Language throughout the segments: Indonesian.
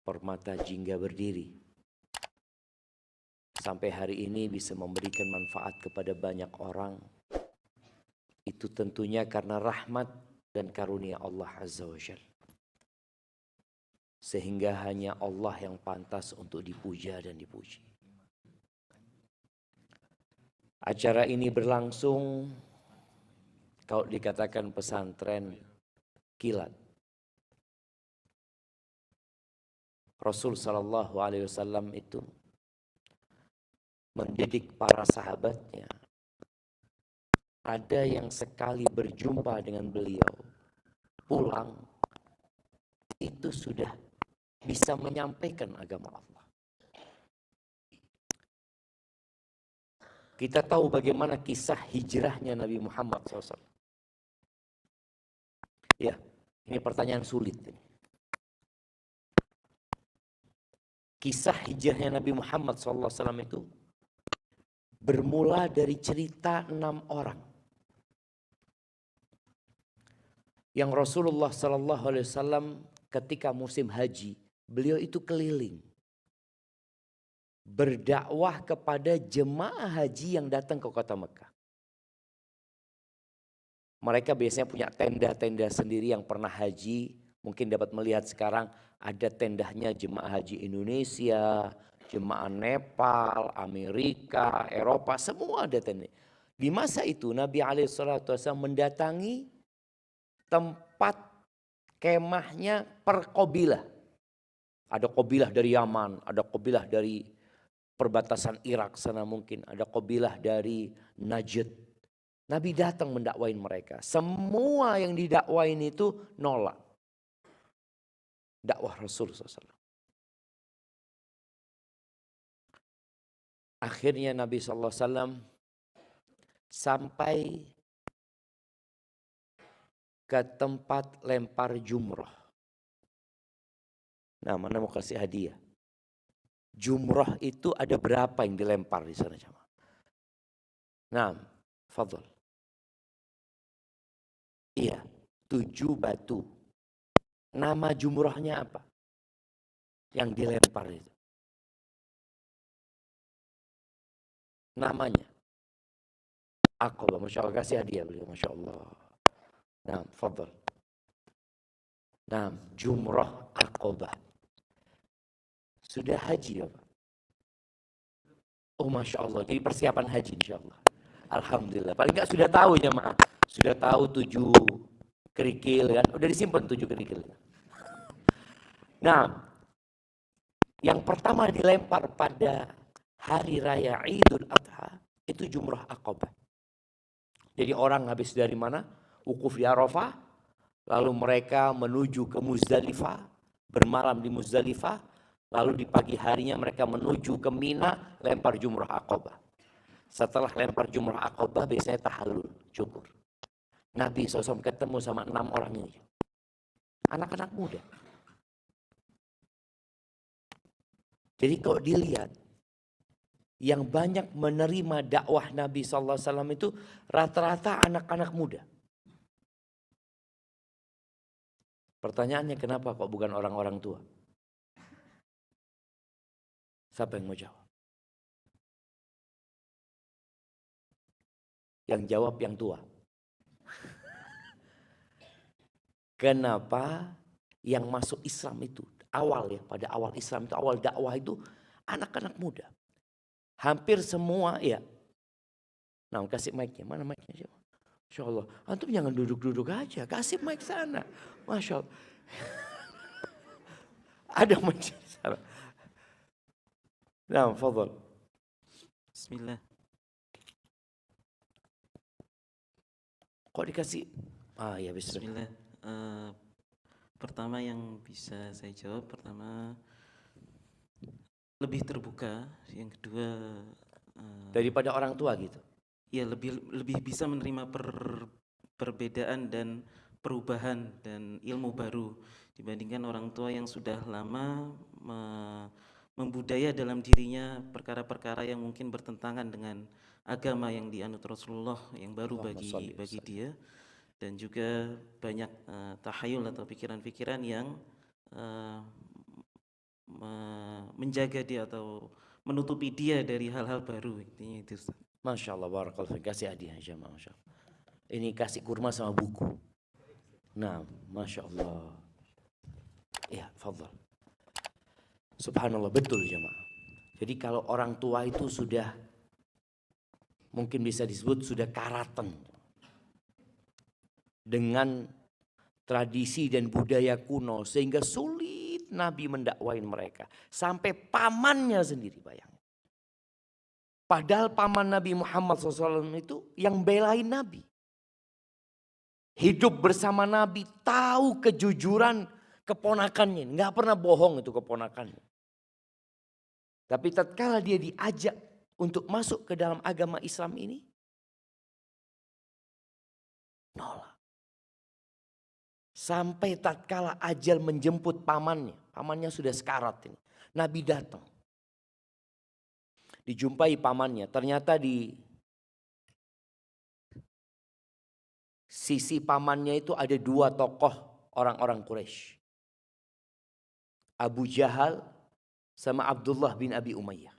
permata jingga berdiri. Sampai hari ini bisa memberikan manfaat kepada banyak orang. Itu tentunya karena rahmat dan karunia Allah Azza wa Jalla. Sehingga hanya Allah yang pantas untuk dipuja dan dipuji. Acara ini berlangsung, kalau dikatakan pesantren kilat. Rasul Sallallahu Alaihi Wasallam itu mendidik para sahabatnya. Ada yang sekali berjumpa dengan beliau, pulang, itu sudah bisa menyampaikan agama Allah. Kita tahu bagaimana kisah hijrahnya Nabi Muhammad SAW. Ya, ini pertanyaan sulit. Kisah hijrahnya Nabi Muhammad SAW itu bermula dari cerita 6 orang. Yang Rasulullah SAW ketika musim haji, beliau itu keliling. Berdakwah kepada jemaah haji yang datang ke kota Mekah. Mereka biasanya punya tenda-tenda sendiri yang pernah haji. Mungkin dapat melihat sekarang ada tendanya jemaah haji Indonesia, jemaah Nepal, Amerika, Eropa, semua ada tenda. Di masa itu Nabi SAW mendatangi tempat kemahnya per qabilah. Ada qabilah dari Yaman, ada qabilah dari perbatasan Irak sana mungkin, ada qabilah dari Najd. Nabi datang mendakwain mereka. Semua yang didakwain itu nolak dakwah Rasul SAW. Akhirnya Nabi SAW sampai ke tempat lempar jumrah. Nah, mana mau kasih hadiah? Jumrah itu ada berapa yang dilempar di sana, jemaah? Nah, fadhal. Iya, 7 batu. Nama jumrahnya apa? Yang dilempar itu. Namanya. Aqabah, Masya Allah, kasih hadiah beliau, Masya Allah. Nah, fadhal. Nah, jumrah Aqabah. Sudah haji ya Pak? Oh Masya Allah, jadi persiapan haji insya Allah. Alhamdulillah, paling enggak sudah tahu ya maaf. Sudah tahu 7 kerikil kan, udah disimpan 7 kerikil. Nah, yang pertama dilempar pada hari raya Idul Adha itu jumrah Aqabah. Jadi orang habis dari mana? Wukuf di Arafah, lalu mereka menuju ke Muzdalifah, bermalam di Muzdalifah, lalu di pagi harinya mereka menuju ke Mina, lempar jumrah Aqabah. Setelah lempar jumrah Aqabah biasanya tahallul, syukur. Nabi SAW ketemu sama 6 orang ini. Anak-anak muda. Jadi kalau dilihat, yang banyak menerima dakwah Nabi SAW itu rata-rata anak-anak muda. Pertanyaannya kenapa kok bukan orang-orang tua? Siapa yang mau jawab? Yang jawab yang tua. Kenapa yang masuk Islam itu awal ya, pada awal Islam itu, awal dakwah itu anak-anak muda. Hampir semua ya. Nah, kasih mic-nya. Mana mic-nya? Masya Allah. Antum jangan duduk-duduk aja. Kasih mic sana. Masya Allah. Ada mic sana. Nah, fadhal. Bismillah. Kok dikasih? Ah ya, bismillah. Pertama yang bisa saya jawab, pertama lebih terbuka, yang kedua daripada orang tua gitu. Ya, lebih bisa menerima perbedaan dan perubahan dan ilmu baru dibandingkan orang tua yang sudah lama membudaya dalam dirinya perkara-perkara yang mungkin bertentangan dengan agama yang dianut Rasulullah yang baru bagi dia, dan juga banyak tahayul atau pikiran-pikiran yang menjaga dia atau menutupi dia dari hal-hal baru, intinya itu Ustaz. Masya Allah, barakallahu fiik. Kasih hadiah jamaah, Masya Allah. Ini kasih kurma sama buku. Nah, Masya Allah. Ya, fadhal. Subhanallah, betul jamaah. Jadi kalau orang tua itu sudah, mungkin bisa disebut sudah karaten dengan tradisi dan budaya kuno, sehingga sulit Nabi mendakwain mereka. Sampai pamannya sendiri, bayang. Padahal paman Nabi Muhammad SAW itu yang belain Nabi. Hidup bersama Nabi, tahu kejujuran keponakannya. Nggak pernah bohong itu keponakannya. Tapi tatkala dia diajak untuk masuk ke dalam agama Islam ini, nolak. Sampai tatkala ajal menjemput pamannya. Pamannya sudah sekarat ini. Nabi datang. Dijumpai pamannya. Ternyata di sisi pamannya itu ada dua tokoh orang-orang Quraisy. Abu Jahal sama Abdullah bin Abi Umayyah.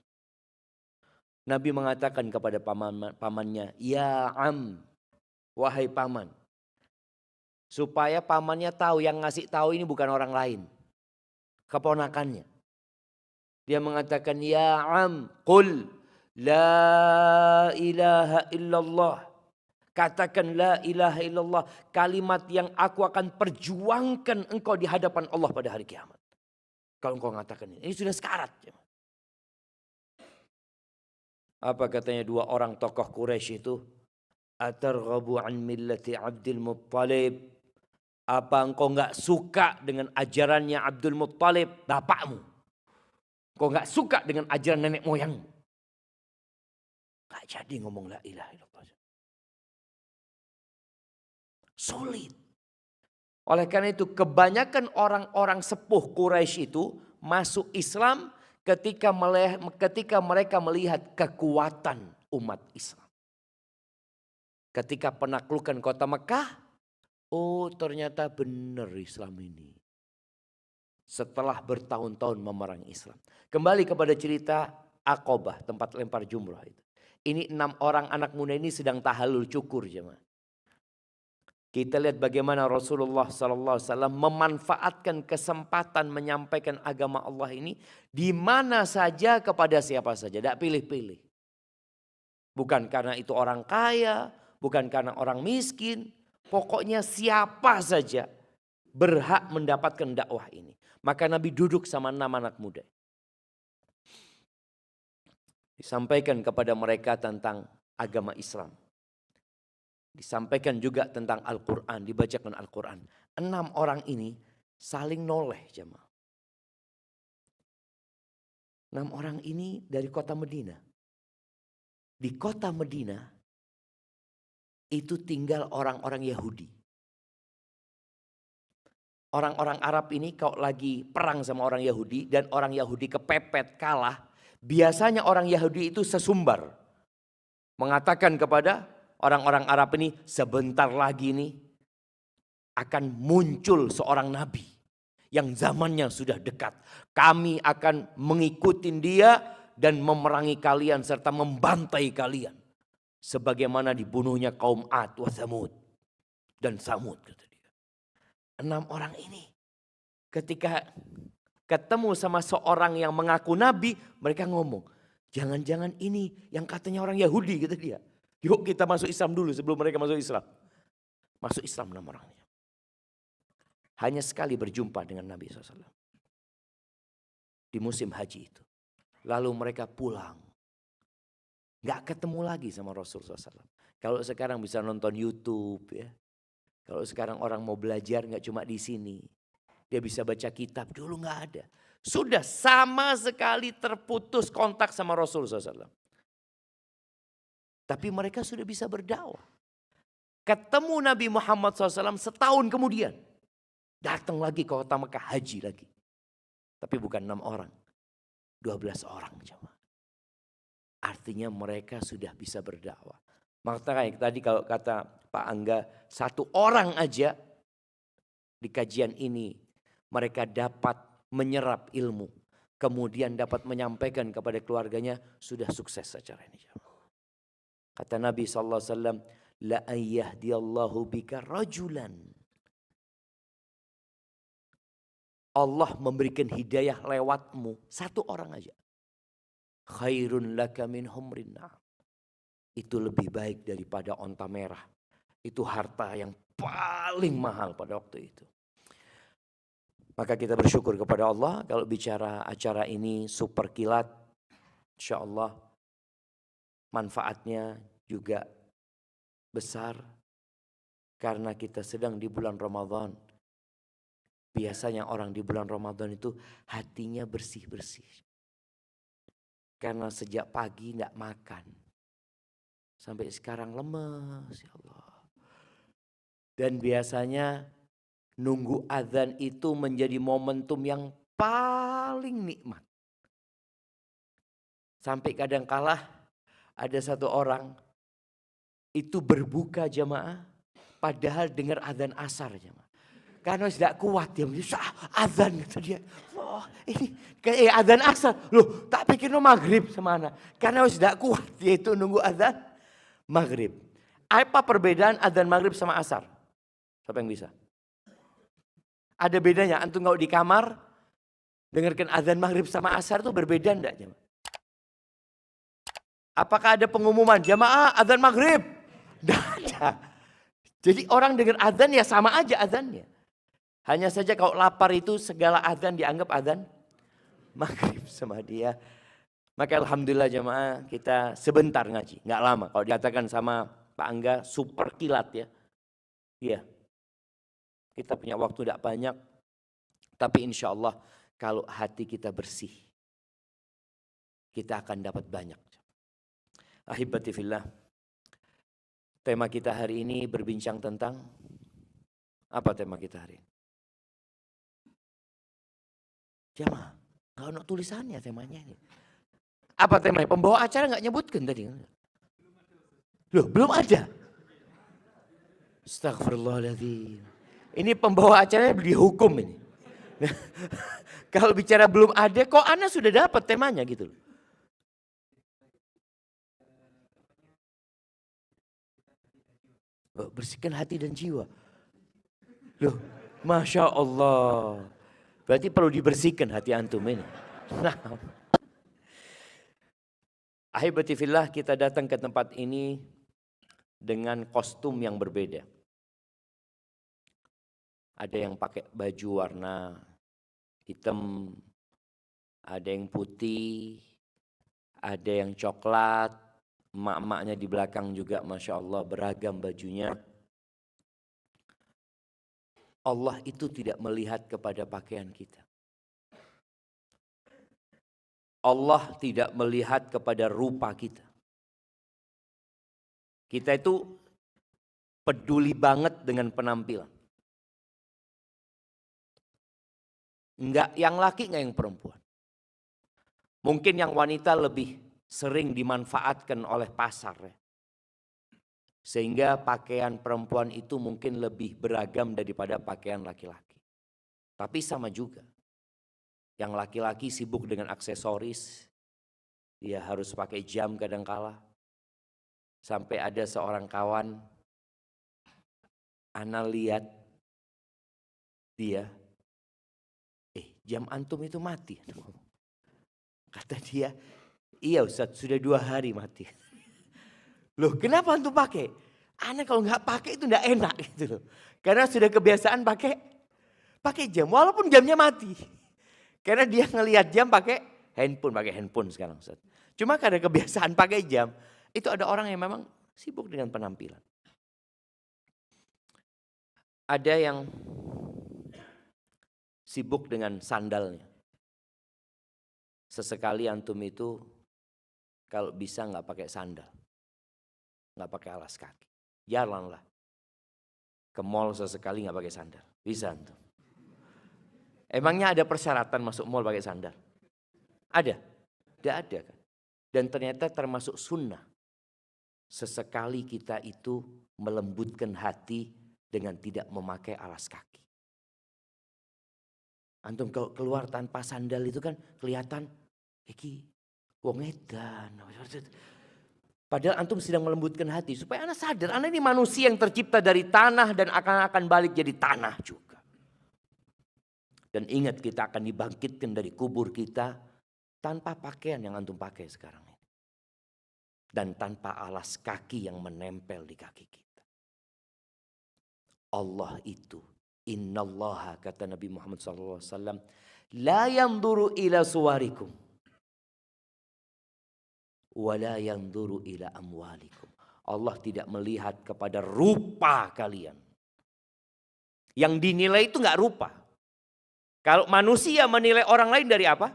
Nabi mengatakan kepada pamannya, "Ya am, wahai paman." Supaya pamannya tahu, yang ngasih tahu ini bukan orang lain, keponakannya. Dia mengatakan, "Ya am, qul la ilaha illallah." Katakan la ilaha illallah, kalimat yang aku akan perjuangkan engkau di hadapan Allah pada hari kiamat. Kalau engkau mengatakan ini sudah sekarat. Apa katanya dua orang tokoh Quraisy itu? Atarghabu an millati Abdul Muttalib. Apa engkau enggak suka dengan ajarannya Abdul Muttalib, bapakmu? Engkau enggak suka dengan ajaran nenek moyangmu? Enggak jadi ngomong la ilaha illallah. Sulit. Oleh karena itu kebanyakan orang-orang sepuh Quraisy itu masuk Islam ketika mereka melihat kekuatan umat Islam. Ketika penaklukan kota Mekah, oh ternyata benar Islam ini. Setelah bertahun-tahun memerangi Islam. Kembali kepada cerita Aqabah, tempat lempar jumrah itu. Ini 6 orang anak muda ini sedang tahallul cukur jemaah. Kita lihat bagaimana Rasulullah SAW memanfaatkan kesempatan menyampaikan agama Allah ini di mana saja kepada siapa saja. Tidak pilih-pilih. Bukan karena itu orang kaya, bukan karena orang miskin. Pokoknya siapa saja berhak mendapatkan dakwah ini. Maka Nabi duduk sama 6 anak muda. Disampaikan kepada mereka tentang agama Islam. Disampaikan juga tentang Al-Quran, dibacakan Al-Quran. 6 orang ini saling noleh jemaah. 6 orang ini dari kota Medina. Di kota Medina itu tinggal orang-orang Yahudi. Orang-orang Arab ini kalau lagi perang sama orang Yahudi dan orang Yahudi kepepet kalah. Biasanya orang Yahudi itu sesumbar. Mengatakan kepada orang-orang Arab ini, sebentar lagi nih akan muncul seorang nabi yang zamannya sudah dekat. Kami akan mengikuti dia dan memerangi kalian serta membantai kalian. Sebagaimana dibunuhnya kaum Ad wa Thamud dan Samud kata dia. 6 orang ini ketika ketemu sama seorang yang mengaku nabi, mereka ngomong, jangan-jangan ini yang katanya orang Yahudi kata dia. Yuk kita masuk Islam dulu sebelum mereka masuk Islam. Masuk Islam 6 orangnya. Hanya sekali berjumpa dengan Nabi SAW. Di musim haji itu. Lalu mereka pulang. Gak ketemu lagi sama Rasul SAW. Kalau sekarang bisa nonton YouTube ya. Kalau sekarang orang mau belajar gak cuma di sini. Dia bisa baca kitab, dulu gak ada. Sudah sama sekali terputus kontak sama Rasul SAW. Tapi mereka sudah bisa berdakwah. Ketemu Nabi Muhammad SAW setahun kemudian. Datang lagi ke kota Mekah, haji lagi. Tapi bukan 6 orang. 12 orang. Artinya mereka sudah bisa berdakwah. Makanya tadi kalau kata Pak Angga, 1 orang aja di kajian ini mereka dapat menyerap ilmu. kemudian dapat menyampaikan kepada keluarganya, sudah sukses acara ini. Kata Nabi SAW, la ayyahdiyallahu bika rajulan. Allah memberikan hidayah lewatmu, satu orang aja. Khairun laka min humrin na'am. Itu lebih baik daripada onta merah. Itu harta yang paling mahal pada waktu itu. Maka kita bersyukur kepada Allah kalau bicara acara ini super kilat. Insya Allah manfaatnya juga besar. Karena kita sedang di bulan Ramadan. Biasanya orang di bulan Ramadan itu hatinya bersih-bersih. Karena sejak pagi tidak makan. Sampai sekarang lemes, ya Allah. Dan biasanya nunggu azan itu menjadi momentum yang paling nikmat. Sampai kadang kala ada satu orang itu berbuka jamaah padahal dengar azan asar jamaah. Karena tidak kuat dia azan kata dia. Oh, ini kayak azan asar. Loh, tak pikir no maghrib semana. Karena tidak kuat dia itu nunggu azan maghrib. Apa perbedaan azan maghrib sama asar? Siapa yang bisa? Ada bedanya, antum kalau di kamar dengarkan azan maghrib sama asar itu berbeda enggak jemaah? Apakah ada pengumuman jamaah azan maghrib? Tidak ada. Jadi orang dengar azan ya sama aja azannya. Hanya saja kalau lapar itu segala azan dianggap azan maghrib sama dia. Maka alhamdulillah jemaah kita sebentar ngaji, nggak lama. Kalau dikatakan sama Pak Angga super kilat ya. Iya. Kita punya waktu tidak banyak. Tapi insya Allah kalau hati kita bersih. Kita akan dapat banyak. Ahibati fillah. Tema kita hari ini berbincang tentang. Apa tema kita hari ini? Jamaah. Kalau nak tulisannya temanya ini. Apa temanya? Pembawa acara nggak nyebutkan tadi. Loh belum ada. Astagfirullahaladzim. Ini pembawa acaranya dihukum ini. Kalau bicara belum ada, kok Anda sudah dapat temanya gitu loh. Bersihkan hati dan jiwa. Loh, Masya Allah. Berarti perlu dibersihkan hati antum ini. Nah. Ahibati fillah, kita datang ke tempat ini dengan kostum yang berbeda. Ada yang pakai baju warna hitam, ada yang putih, ada yang coklat, emak-emaknya di belakang juga Masya Allah beragam bajunya. Allah itu tidak melihat kepada pakaian kita. Allah tidak melihat kepada rupa kita. Kita itu peduli banget dengan penampilan. Enggak yang laki, enggak yang perempuan. Mungkin yang wanita lebih sering dimanfaatkan oleh pasar. Ya. Sehingga pakaian perempuan itu mungkin lebih beragam daripada pakaian laki-laki. Tapi sama juga. Yang laki-laki sibuk dengan aksesoris. Dia harus pakai jam kadangkala. Sampai ada seorang kawan. Ana lihat dia. Jam antum itu mati. Kata dia, iya Ustaz sudah 2 hari mati. Loh kenapa antum pakai? Ana kalau nggak pakai itu nggak enak gitu loh. Karena sudah kebiasaan pakai jam walaupun jamnya mati. Karena dia ngelihat jam pakai handphone sekarang Ustaz. Cuma karena kebiasaan pakai jam, itu ada orang yang memang sibuk dengan penampilan. Ada yang sibuk dengan sandalnya. Sesekali antum itu kalau bisa nggak pakai sandal, nggak pakai alas kaki, jalanlah ke mall sesekali nggak pakai sandal, bisa antum. Emangnya ada persyaratan masuk mall pakai sandal? Ada? Tidak ada kan? Dan ternyata termasuk sunnah. Sesekali kita itu melembutkan hati dengan tidak memakai alas kaki. Antum kalau keluar tanpa sandal itu kan kelihatan iki wong edan. Padahal antum sedang melembutkan hati supaya anak sadar, anak ini manusia yang tercipta dari tanah dan akan balik jadi tanah juga. Dan ingat kita akan dibangkitkan dari kubur kita tanpa pakaian yang antum pakai sekarang ini. Dan tanpa alas kaki yang menempel di kaki kita. Allah itu, innallaha kata Nabi Muhammad SAW, la yanzuru ila suwarikum. Wala yanzuru ila amwalikum. Allah tidak melihat kepada rupa kalian. Yang dinilai itu enggak rupa. Kalau manusia menilai orang lain dari apa?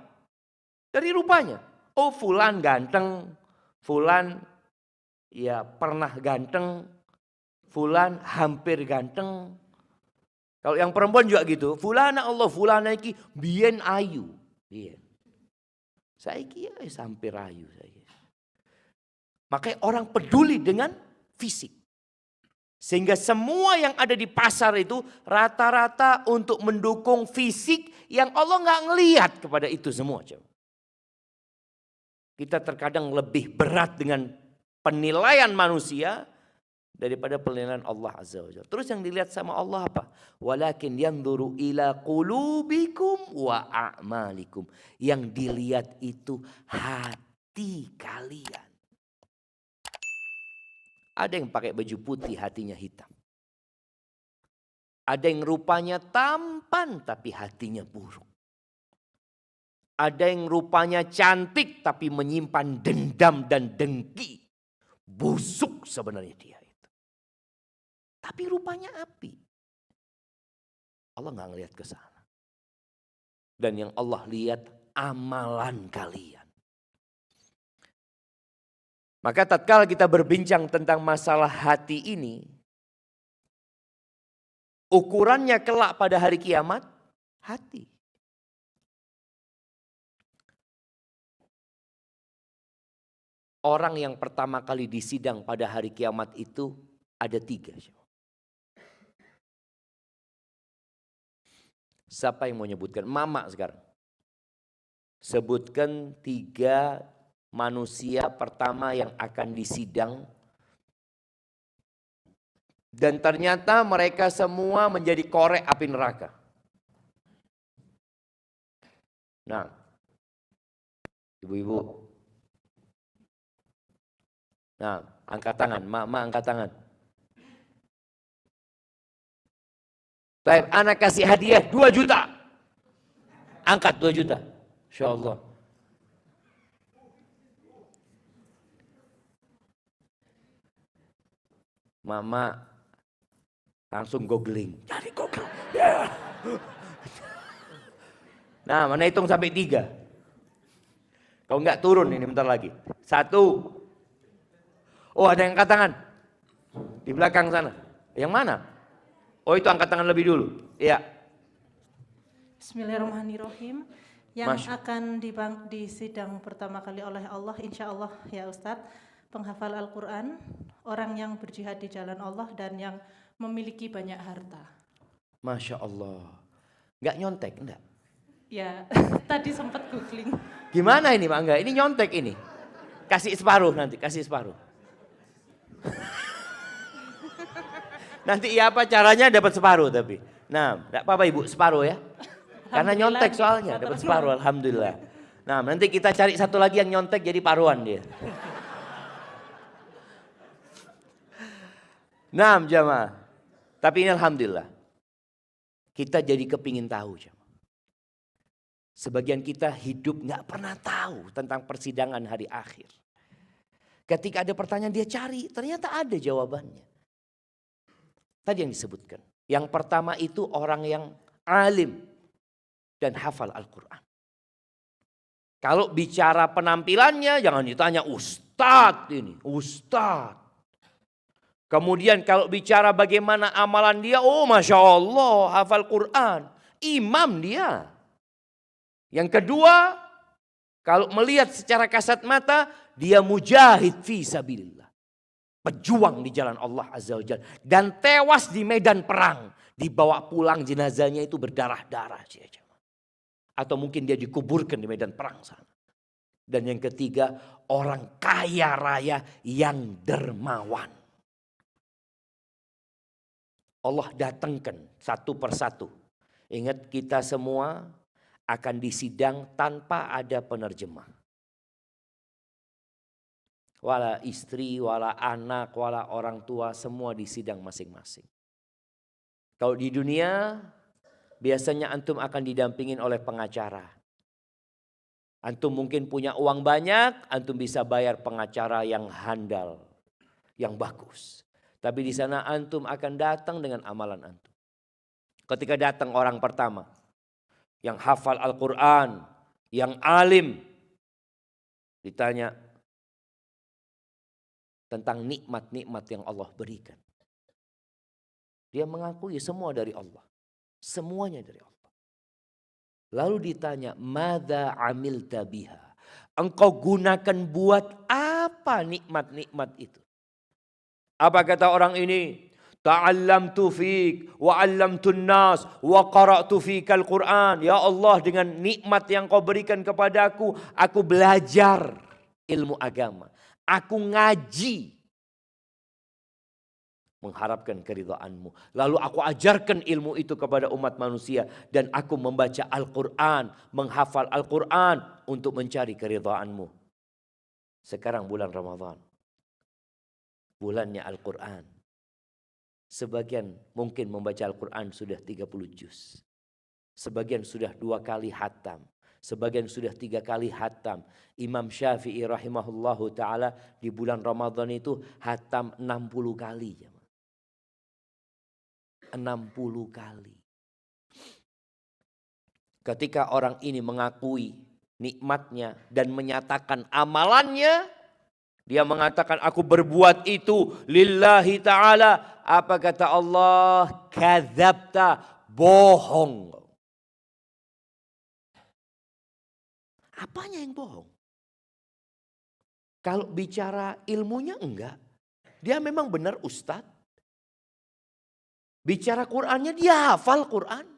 Dari rupanya. Oh fulan ganteng, fulan ya pernah ganteng, fulan hampir ganteng. Kalau yang perempuan juga gitu, fulana Allah, fulana iki biyen ayu. Biyen. Saiki ya hampir ayu saiki. Makanya orang peduli dengan fisik. Sehingga semua yang ada di pasar itu rata-rata untuk mendukung fisik yang Allah nggak ngelihat kepada itu semua. Kita terkadang lebih berat dengan penilaian manusia daripada penilaian Allah Azza wa Jalla. Terus yang dilihat sama Allah apa? Walakin yanzuru ila qulubikum wa a'malikum. Yang dilihat itu hati kalian. Ada yang pakai baju putih hatinya hitam. Ada yang rupanya tampan tapi hatinya buruk. Ada yang rupanya cantik tapi menyimpan dendam dan dengki. Busuk sebenarnya dia itu. Tapi rupanya api. Allah nggak ngelihat ke sana. Dan yang Allah lihat amalan kalian. Maka tatkala kita berbincang tentang masalah hati ini, ukurannya kelak pada hari kiamat, hati. Orang yang pertama kali disidang pada hari kiamat itu ada 3. Siapa yang mau nyebutkan? Mama sekarang. Sebutkan 3 manusia pertama yang akan disidang. Dan ternyata mereka semua menjadi korek api neraka. Nah, ibu-ibu. Nah, angkat tangan. Mama angkat tangan. Baik, anak kasih hadiah 2 juta. Angkat 2 juta. Insya Allah. Mama langsung googling. Cari Google. Yeah. Nah, mana hitung sampai 3. Kalau enggak turun ini bentar lagi. 1. Oh, ada yang angkat tangan. Di belakang sana. Yang mana? Oh, itu angkat tangan lebih dulu. Iya. Bismillahirrahmanirrahim. Yang akan disidang pertama kali oleh Allah, insya Allah ya Ustadz, penghafal Al-Quran, orang yang berjihad di jalan Allah dan yang memiliki banyak harta. Masya Allah. Nggak nyontek, enggak? Ya, tadi sempat googling. Gimana ini Pak Angga? Ini nyontek ini. Kasih separuh nanti, kasih separuh. Nanti ya apa caranya dapat separuh tapi. Nah, enggak apa-apa Ibu, separuh ya. Karena nyontek soalnya, dapat separuh alhamdulillah. Nah, nanti kita cari satu lagi yang nyontek jadi paruan dia. Nah, jamaah. Tapi ini alhamdulillah. Kita jadi kepingin tahu, jamaah. Sebagian kita hidup gak pernah tahu tentang persidangan hari akhir. Ketika ada pertanyaan dia cari, ternyata ada jawabannya. Tadi yang disebutkan. Yang pertama itu orang yang alim dan hafal Al-Quran. Kalau bicara penampilannya jangan ditanya ustadz ini, ustadz. Kemudian kalau bicara bagaimana amalan dia, oh Masya Allah hafal Quran. Imam dia. Yang kedua, kalau melihat secara kasat mata, dia mujahid fi sabilillah. Pejuang di jalan Allah Azza wa Jalla. Dan tewas di medan perang. Dibawa pulang jenazahnya itu berdarah-darah. Atau mungkin dia dikuburkan di medan perang sana. Dan yang ketiga, orang kaya raya yang dermawan. Allah datangkan satu persatu. Ingat, kita semua akan disidang tanpa ada penerjemah. Wala istri, wala anak, wala orang tua, semua disidang masing-masing. Kalau di dunia, biasanya antum akan didampingin oleh pengacara. Antum mungkin punya uang banyak, antum bisa bayar pengacara yang handal, yang bagus. Tapi di sana antum akan datang dengan amalan antum. Ketika datang orang pertama, yang hafal Al-Quran, yang alim, ditanya tentang nikmat-nikmat yang Allah berikan. Dia mengakui semua dari Allah. Semuanya dari Allah. Lalu ditanya, "Madza amilta biha?" Engkau gunakan buat apa nikmat-nikmat itu? Apa kata orang ini? Ta'allamtu fik wa 'allamtun nas wa qara'tu fikal Qur'an. Ya Allah, dengan nikmat yang kau berikan kepadaku, aku belajar ilmu agama. Aku ngaji mengharapkan keridhaanmu. Lalu aku ajarkan ilmu itu kepada umat manusia. Dan aku membaca Al-Quran, menghafal Al-Quran untuk mencari keridhaanmu. Sekarang bulan Ramadan. Bulannya Al-Quran. Sebagian mungkin membaca Al-Quran sudah 30 juz. Sebagian sudah 2 kali hatam. Sebagian sudah 3 kali hatam. Imam Syafi'i rahimahullahu ta'ala di bulan Ramadan itu hatam 60 kali. 60 kali. Ketika orang ini mengakui nikmatnya dan menyatakan amalannya, dia mengatakan aku berbuat itu lillahi ta'ala. Apa kata Allah? Kadzabta, bohong. Apanya yang bohong? Kalau bicara ilmunya enggak. Dia memang benar ustadz. Bicara Qur'annya dia hafal Qur'an.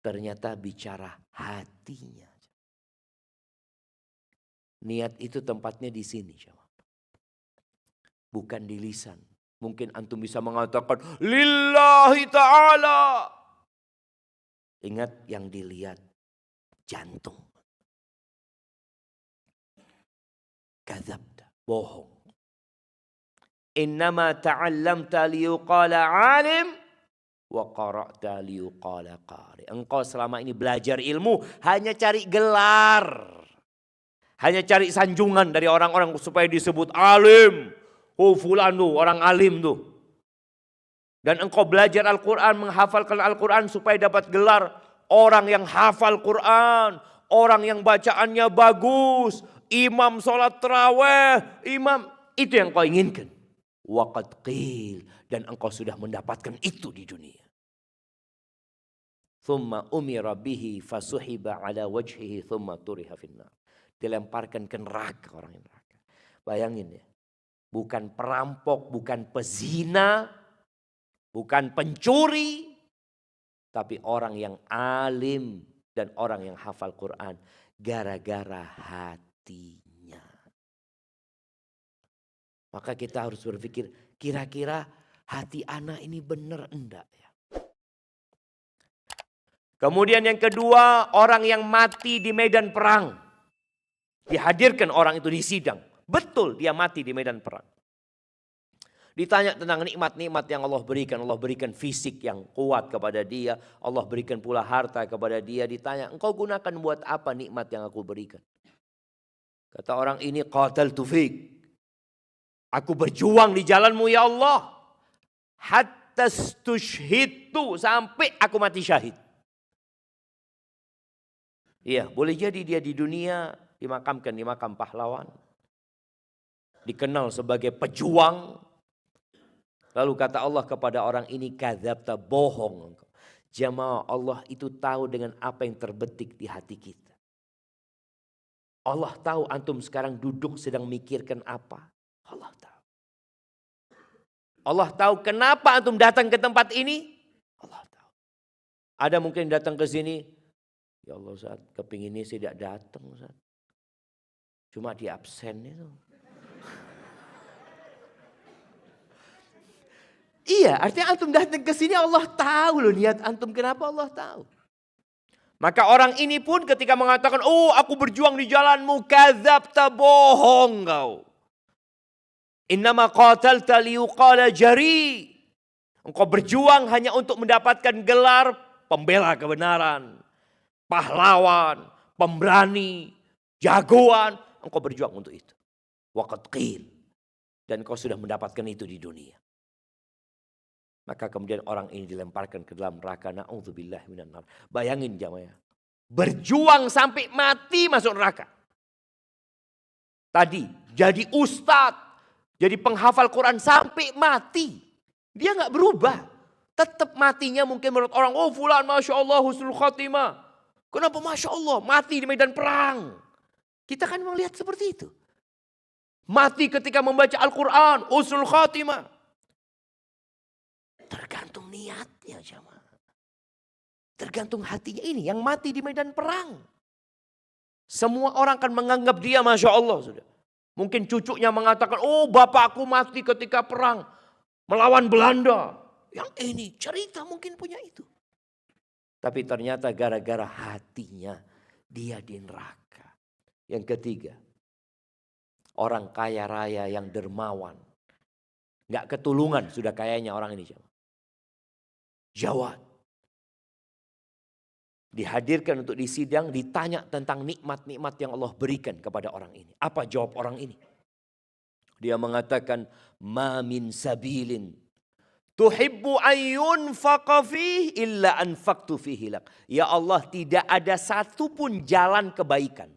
Ternyata bicara hatinya. Niat itu tempatnya di sini. Bukan di lisan. Mungkin antum bisa mengatakan lillahi ta'ala. Ingat, yang dilihat jantung. Kadzabta, bohong. Innama ta'allamta liyuqala alim wa qara'ta liyuqala qari. Engkau selama ini belajar ilmu hanya cari gelar. Hanya cari sanjungan dari orang-orang supaya disebut alim. Oh fulan tuh, orang alim tuh. Dan engkau belajar Al-Quran, menghafalkan Al-Quran supaya dapat gelar orang yang hafal Quran. Orang yang bacaannya bagus. Imam sholat tarawih. Imam, itu yang kau inginkan. Waqad qil, dan engkau sudah mendapatkan itu di dunia. Thumma umira bihi fasuhiba ala wajhihi thumma turiha finnar. Dilemparkan ke neraka orang yang neraka. Bayangin ya. Bukan perampok, bukan pezina, bukan pencuri, tapi orang yang alim dan orang yang hafal Quran gara-gara hatinya. Maka kita harus berpikir, kira-kira hati anak ini benar enggak ya? Kemudian yang kedua, orang yang mati di medan perang. Dihadirkan orang itu di sidang. Betul dia mati di medan perang. Ditanya tentang nikmat-nikmat yang Allah berikan. Allah berikan fisik yang kuat kepada dia. Allah berikan pula harta kepada dia. Ditanya, engkau gunakan buat apa nikmat yang aku berikan? Kata orang ini, qataltu fik. Aku berjuang di jalanmu ya Allah. Hatta stushhidtu, sampai aku mati syahid. Iya, boleh jadi dia di dunia dimakamkan di makam pahlawan. Dikenal sebagai pejuang. Lalu kata Allah kepada orang ini, kadzabta, bohong. Jamaah, Allah itu tahu dengan apa yang terbetik di hati kita. Allah tahu antum sekarang duduk sedang mikirkan apa. Allah tahu. Allah tahu kenapa antum datang ke tempat ini. Allah tahu. Ada mungkin datang ke sini, Ya Allah Ustaz, kepinginnya sih tidak datang Ustaz. Cuma di absen itu. Iya, artinya antum datang ke sini Allah tahu loh niat antum, kenapa Allah tahu. Maka orang ini pun ketika mengatakan, oh aku berjuang di jalanmu, kadzabta, bohong kau. Innama qatalta liyuqala jari. Engkau berjuang hanya untuk mendapatkan gelar pembela kebenaran, pahlawan, pemberani, jagoan. Engkau berjuang untuk itu. Waqad qil. Dan engkau sudah mendapatkan itu di dunia. Maka kemudian orang ini dilemparkan ke dalam neraka. Na'udzubillah minan nar. Bayangin jamaah. Berjuang sampai mati masuk neraka. Tadi jadi ustadz, jadi penghafal Quran sampai mati. Dia nggak berubah. Tetap matinya mungkin menurut orang, oh fulan Masya Allah husnul khatimah. Kenapa Masya Allah mati di medan perang? Kita kan melihat seperti itu. Mati ketika membaca Al-Quran, husnul khatimah. Tergantung niatnya jamaah. Tergantung hatinya ini yang mati di medan perang. Semua orang akan menganggap dia Masya Allah sudah. Mungkin cucunya mengatakan, oh bapakku mati ketika perang melawan Belanda. Yang ini cerita mungkin punya itu. Tapi ternyata gara-gara hatinya dia di neraka. Yang ketiga, orang kaya raya yang dermawan. Gak ketulungan sudah kayanya orang ini. Jawad. Dihadirkan untuk disidang, ditanya tentang nikmat-nikmat yang Allah berikan kepada orang ini. Apa jawab orang ini? Dia mengatakan, ma min sabilin tuhibbu ayyun faqafih illa anfaqtu fihi lak. Ya Allah, tidak ada satupun jalan kebaikan.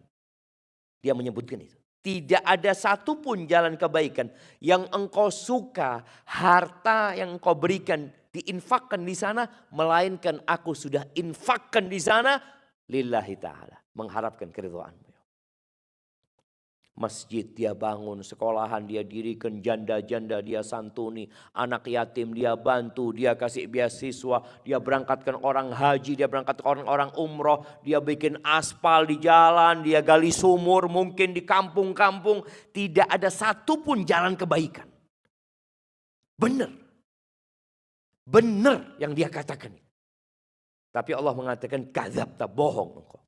Dia menyebutkan itu. Tidak ada satupun jalan kebaikan yang engkau suka, harta yang engkau berikan, diinfakkan di sana, melainkan aku sudah infakkan di sana lillahi ta'ala. Mengharapkan keridhaanmu. Masjid dia bangun, sekolahan dia dirikan, janda-janda dia santuni, anak yatim dia bantu, dia kasih beasiswa, dia berangkatkan orang haji, dia berangkatkan orang umroh, dia bikin aspal di jalan, dia gali sumur, mungkin di kampung-kampung. Tidak ada satupun jalan kebaikan. Benar. Benar yang dia katakan. Tapi Allah mengatakan kadzabta, bohong engkau.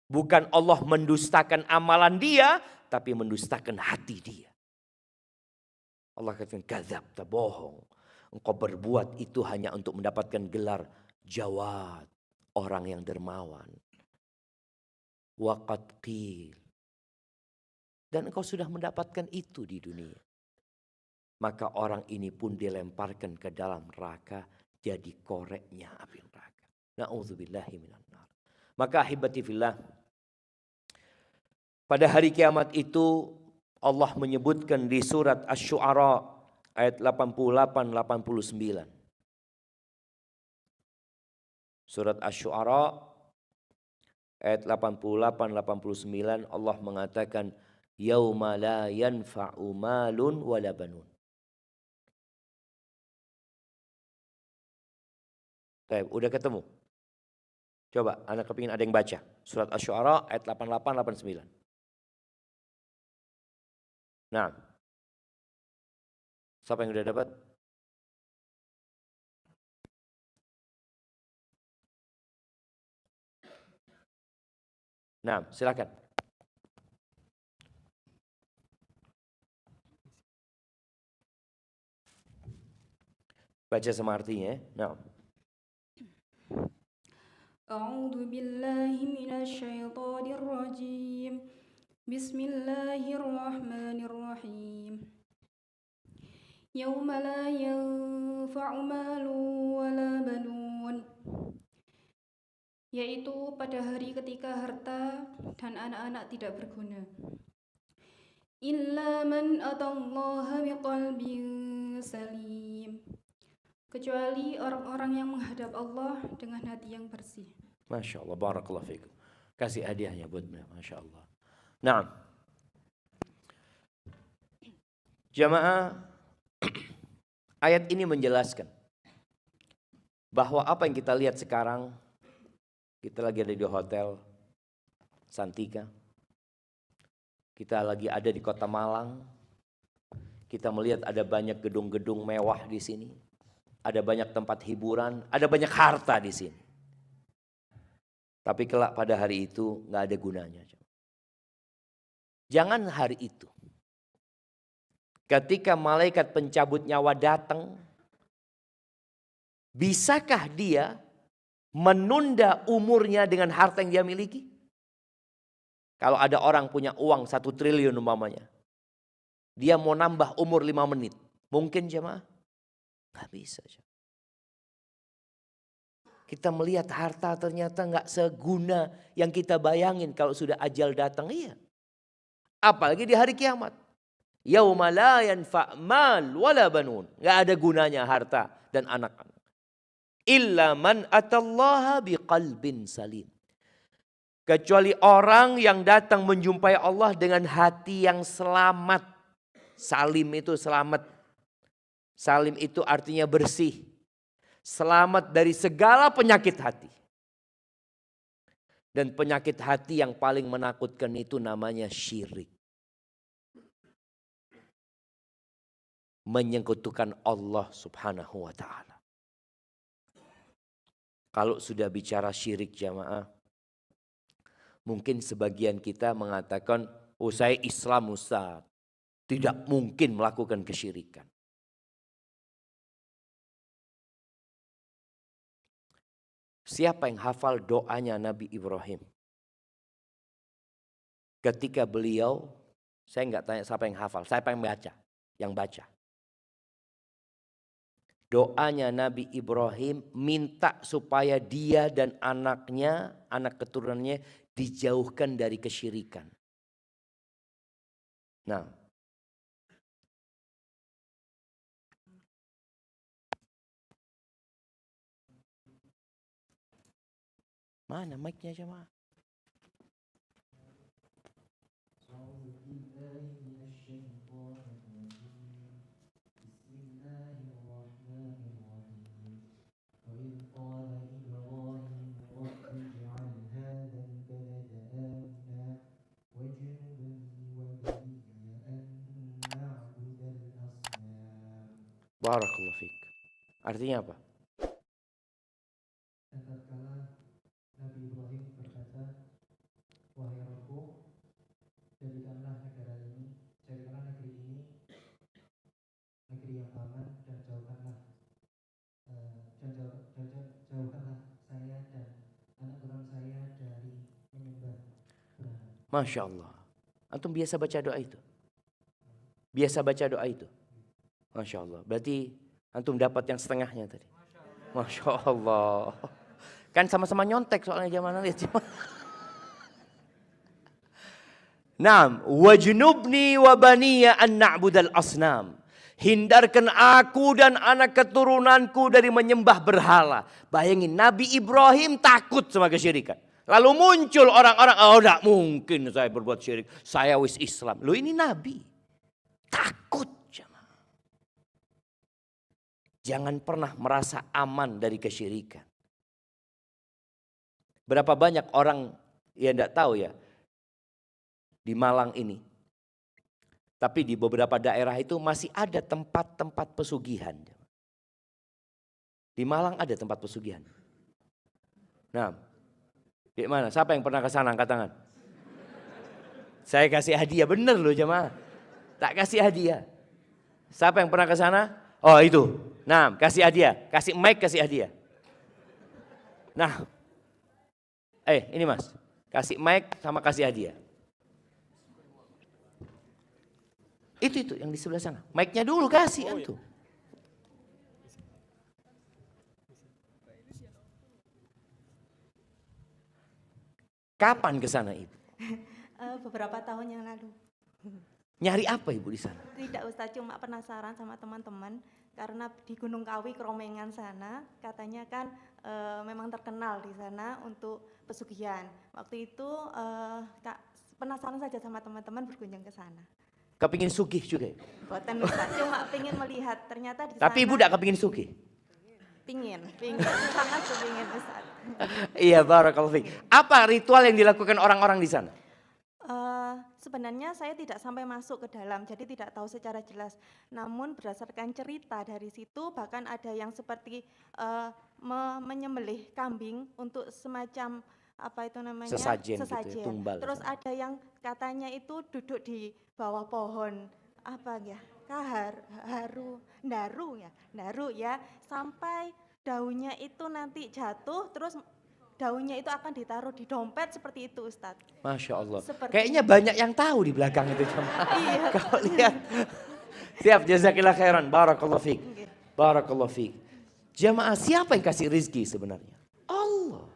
Bukan Allah mendustakan amalan dia, tapi mendustakan hati dia. Allah katakan kadzabta, bohong. Engkau berbuat itu hanya untuk mendapatkan gelar jawad, orang yang dermawan. Waqad qil. Dan engkau sudah mendapatkan itu di dunia. Maka orang ini pun dilemparkan ke dalam neraka, jadi koreknya api neraka. Na'udzubillahi minan nar. Maka ahibati fillah, pada hari kiamat itu Allah menyebutkan di surat Asy-Syu'ara ayat 88-89. Surat Asy-Syu'ara ayat 88-89 Allah mengatakan yauma la yanfa'u malun wala banun. Baik, udah ketemu? Coba, anak kepingin ada yang baca. Surat Asy-Syu'ara ayat 88-89. Nah, siapa yang udah dapat? Nah, silakan. Baca sama artinya ya. Nah. A'udzu billahi minasyaitonir rajim. Bismillahirrahmanirrahim. Yauma la yanfa'u malun wala banun. Yaitu pada hari ketika harta dan anak-anak tidak berguna. Illa man atallaha biqalbin salim. Kecuali orang-orang yang menghadap Allah dengan hati yang bersih. Masya Allah, barakallahu fikum. Kasih hadiahnya buat beliau, Masya Allah. Nah, jamaah, ayat ini menjelaskan bahwa apa yang kita lihat sekarang Kita lagi ada di Hotel Santika. Kita lagi ada di Kota Malang. Kita melihat ada banyak gedung-gedung mewah di sini. Ada banyak tempat hiburan, ada banyak harta di sini. Tapi kelak pada hari itu nggak ada gunanya. Jangan hari itu. Ketika malaikat pencabut nyawa datang, bisakah dia menunda umurnya dengan harta yang dia miliki? Kalau ada orang punya uang 1 triliun umpamanya, dia mau nambah umur 5 menit. Mungkin jemaah? Gak bisa. Kita melihat harta ternyata gak seguna yang kita bayangin kalau sudah ajal datang. Iya. Apalagi di hari kiamat. Yauma la yanfa' mal wala banun. Gak ada gunanya harta dan anak-anak. Illa man atallaha biqalbin salim. Kecuali orang yang datang menjumpai Allah dengan hati yang selamat. Salim itu selamat. Salim itu artinya bersih. Selamat dari segala penyakit hati. Dan penyakit hati yang paling menakutkan itu namanya syirik. Menyekutukan Allah subhanahu wa ta'ala. Kalau sudah bicara syirik jamaah, mungkin sebagian kita mengatakan, oh saya Islam Ustaz, tidak mungkin melakukan kesyirikan. Siapa yang hafal doanya Nabi Ibrahim? Ketika beliau, saya nggak tanya siapa yang hafal, siapa yang baca? Yang baca. Doanya Nabi Ibrahim minta supaya dia dan anaknya, anak keturunannya dijauhkan dari kesyirikan. Nah, mana mic-nya jemaah? Barakallahu fiik. Artinya apa? Dan tatkala Nabi Ibrahim berkata, wahai Rabbku, jadikanlah negeri ini negeri yang aman dan jauhkanlah saya dan anak turunan saya dari menyembah berhala. Masya Allah. Antum biasa baca doa itu? Biasa baca doa itu? Masya Allah. Berarti antum dapat yang setengahnya tadi. Masya Allah. Kan sama-sama nyontek soalnya zaman lihat. Naam, wajnubni wa baniya an na'budal asnam. Hindarkan aku dan anak keturunanku dari menyembah berhala. Bayangin Nabi Ibrahim takut sama kesyirikan. Lalu muncul orang-orang, oh tidak mungkin saya berbuat syirik. Saya wis Islam. Loh ini Nabi. Takut. Jangan pernah merasa aman dari kesyirikan. Berapa banyak orang yang tidak tahu ya di Malang ini. Tapi di beberapa daerah itu masih ada tempat-tempat pesugihan. Di Malang ada tempat pesugihan. Nah, di mana? Siapa yang pernah ke sana angkat tangan? Saya kasih hadiah, bener loh jemaah. Tak kasih hadiah. Siapa yang pernah ke sana? Oh itu. Nah, kasih hadiah, kasih mic, kasih hadiah. Nah, ini mas, kasih mic sama kasih hadiah. Itu yang di sebelah sana. Mic-nya dulu kasih antum. Kapan ke sana ibu? Beberapa tahun yang lalu. Nyari apa ibu di sana? Tidak Ustaz, cuma penasaran sama teman-teman karena di Gunung Kawi Kromengan sana katanya kan memang terkenal di sana untuk pesugihan. Waktu itu penasaran saja sama teman-teman berkunjung ke sana. Kepingin sugih juga? Boten Ustaz, cuma pengen melihat ternyata di sana. Tapi ibu tidak kepingin sugih? Pingin, sangat kepingin Ustaz. Iya, barakallahu fiik. Apa ritual yang dilakukan orang-orang di sana? Sebenarnya saya tidak sampai masuk ke dalam, jadi tidak tahu secara jelas. Namun berdasarkan cerita dari situ, bahkan ada yang seperti menyembelih kambing untuk semacam apa itu namanya Sesajen. Gitu ya, tumbal. Terus ada yang katanya itu duduk di bawah pohon apa ya, daru ya, sampai daunnya itu nanti jatuh, terus daunnya itu akan ditaruh di dompet seperti itu Ustadz. Masya Allah. Seperti Kayaknya banyak yang tahu di belakang itu. Iya. Kau lihat. Siap, jazakillah khairan. Barakallahu fiik. Barakallahu fiik. Jamaah, siapa yang kasih rizki sebenarnya? Allah.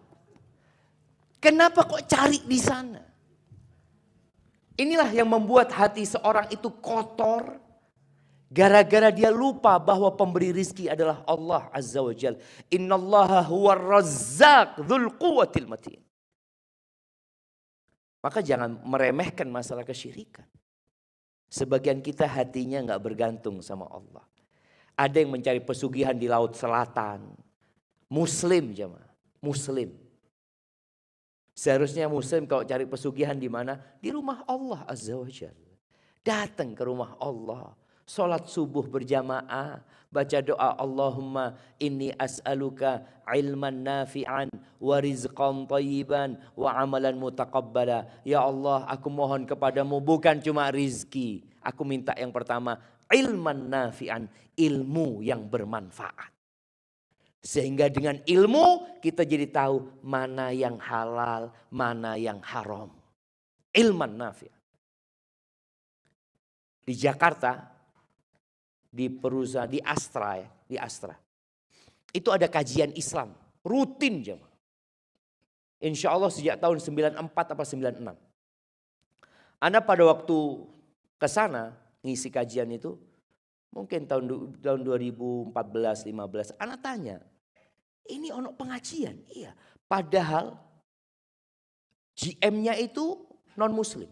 Kenapa kok cari di sana? Inilah yang membuat hati seorang itu kotor. Gara-gara dia lupa bahwa pemberi rizki adalah Allah Azza wa Jal. Innallaha huwar razzaq dzul quwwatil matin. Maka jangan meremehkan masalah kesyirikan. Sebagian kita hatinya nggak bergantung sama Allah. Ada yang mencari pesugihan di Laut Selatan. Muslim jemaah, Muslim. Seharusnya Muslim kalau cari pesugihan di mana? Di rumah Allah Azza wa Jal. Datang ke rumah Allah. Salat subuh berjamaah, baca doa Allahumma inni as'aluka ilman nafi'an wa rizqan thayyiban wa amalan mutaqabbala. Ya Allah, aku mohon kepadamu bukan cuma rizki. Aku minta yang pertama ilman nafi'an, ilmu yang bermanfaat. Sehingga dengan ilmu kita jadi tahu mana yang halal, mana yang haram. Ilman nafi'an. Di Jakarta, di perusahaan, di Astra ya, di Astra. Itu ada kajian Islam, rutin jemaah. Insya Allah sejak tahun 94 apa 96. Anda pada waktu ke sana ngisi kajian itu, mungkin tahun 2014-15, Anda tanya, ini ono pengajian? Iya, padahal GM-nya itu non-muslim.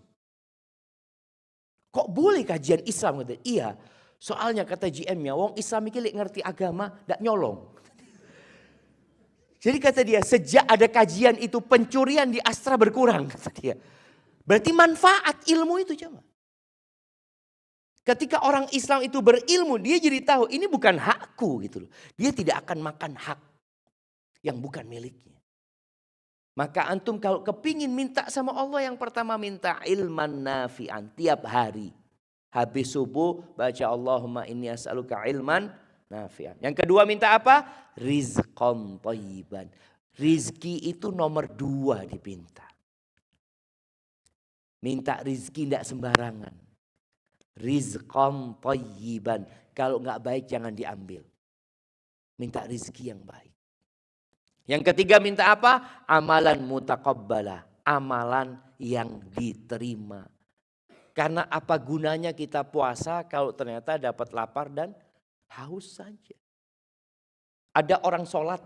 Kok boleh kajian Islam? Iya. Soalnya kata GM-nya, wong Islam iki ngerti agama, ndak nyolong. Jadi kata dia, sejak ada kajian itu pencurian di Astra berkurang, kata dia. Berarti manfaat ilmu itu cuma. Ketika orang Islam itu berilmu, dia jadi tahu ini bukan hakku gitu loh. Dia tidak akan makan hak yang bukan miliknya. Maka antum kalau kepingin minta sama Allah, yang pertama minta ilman nafi'an tiap hari. Habis subuh baca Allahumma inni as'aluka ilman nafi'an. Yang kedua minta apa? Rizqan thayyiban. Rizki itu nomor 2 dipinta. Minta rizki tidak sembarangan. Rizqan thayyiban. Kalau nggak baik jangan diambil. Minta rizki yang baik. Yang ketiga minta apa? Amalan mutaqabbala. Amalan yang diterima. Karena apa gunanya kita puasa kalau ternyata dapat lapar dan haus saja. Ada orang sholat,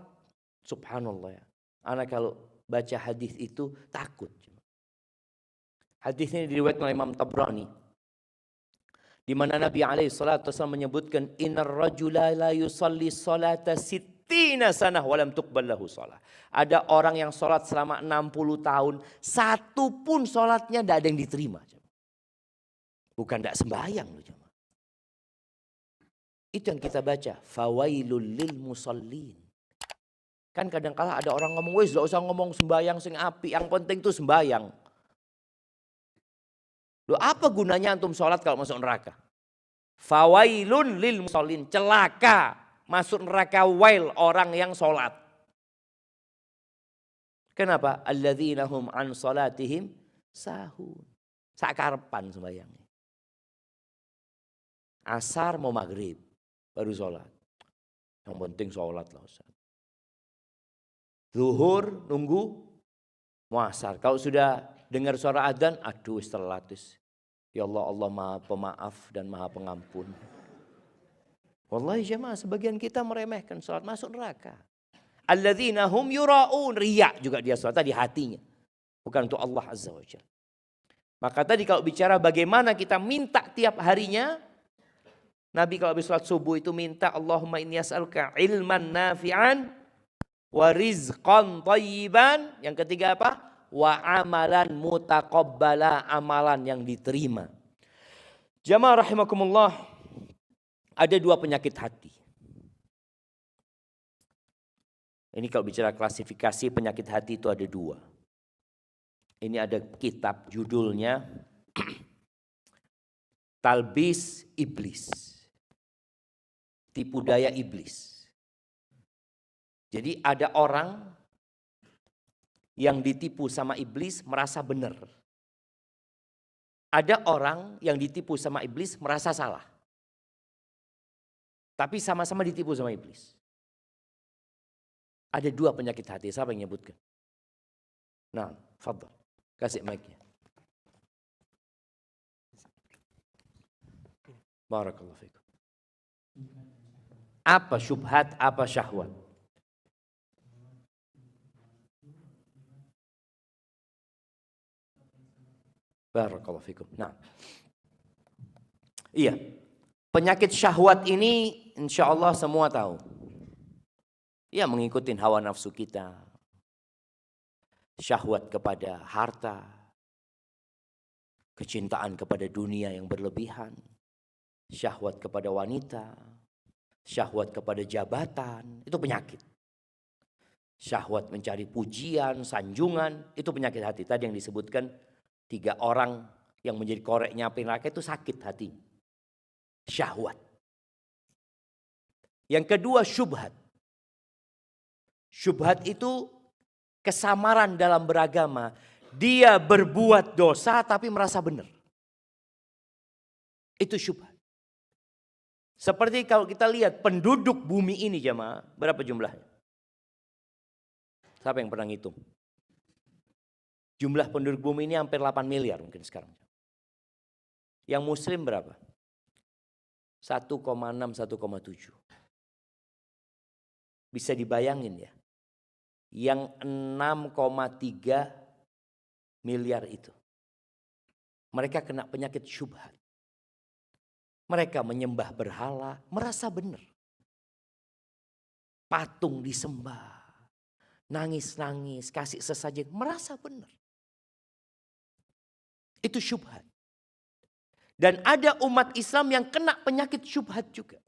subhanallah ya. Anak kalau baca hadis itu takut. Hadis ini diriwayatkan oleh Imam Tabrani. Di mana Nabi SAW menyebutkan, Innar rajula la yusalli salata sittina sanah walam tuqbal lahu salah. Ada orang yang sholat selama 60 tahun, satu pun sholatnya tidak ada yang diterima. Bukan tidak sembahyang. Itu yang kita baca. Fawailul lil musallin. Kan kadang-kala ada orang ngomong, wis gak usah ngomong sembahyang sing api, yang penting itu sembahyang. Loh, apa gunanya antum sholat kalau masuk neraka? Fawailun lil musallin. Celaka masuk neraka, wail orang yang sholat. Kenapa? Alladzina hum an sholatihim sahun. Sakarepan sembahyangnya. Asar mau maghrib baru sholat. Yang penting sholat lah Ustaz. Zuhur nunggu mau asar. Kalau sudah dengar suara adzan, aduh terlatis. Ya Allah, Allah maha pemaaf dan maha pengampun. Wallahi jemaah, sebagian kita meremehkan sholat, masuk neraka. Alladzina hum yura'un, riya juga dia sholat di hatinya. Bukan untuk Allah Azza wa Jalla. Maka tadi kalau bicara bagaimana kita minta tiap harinya, Nabi kalau habis sholat subuh itu minta Allahumma inni as'aluka ilman nafi'an wa rizqan thayyiban. Yang ketiga apa? Wa amalan mutaqabbala, amalan yang diterima. Jamaah rahimakumullah, ada 2 penyakit hati. Ini kalau bicara klasifikasi penyakit hati itu ada 2. Ini ada kitab judulnya Talbis Iblis, tipu daya iblis. Jadi ada orang yang ditipu sama iblis merasa benar. Ada orang yang ditipu sama iblis merasa salah. Tapi sama-sama ditipu sama iblis. Ada 2 penyakit hati. Siapa yang nyebutkan? Nah, fadhal. Kasih mic-nya. Barakallahu fikum. Apa syubhat, apa syahwat? Barakallahu fikum. Nah. Iya. Penyakit syahwat ini insya Allah semua tahu. Ya, mengikuti hawa nafsu kita. Syahwat kepada harta. Kecintaan kepada dunia yang berlebihan. Syahwat kepada wanita, syahwat kepada jabatan, itu penyakit. Syahwat mencari pujian, sanjungan, itu penyakit hati. Tadi yang disebutkan 3 orang yang menjadi koreknya api neraka itu sakit hati. Syahwat. Yang kedua syubhat. Syubhat itu kesamaran dalam beragama. Dia berbuat dosa tapi merasa benar. Itu syubhat. Seperti kalau kita lihat penduduk bumi ini jemaah, berapa jumlahnya? Siapa yang pernah ngitung? Jumlah penduduk bumi ini hampir 8 miliar mungkin sekarang. Yang muslim berapa? 1,6, 1,7. Bisa dibayangin ya. Yang 6,3 miliar itu. Mereka kena penyakit syubhat. Mereka menyembah berhala, merasa benar. Patung disembah, nangis-nangis, kasih sesajen, merasa benar. Itu syubhat. Dan ada umat Islam yang kena penyakit syubhat juga.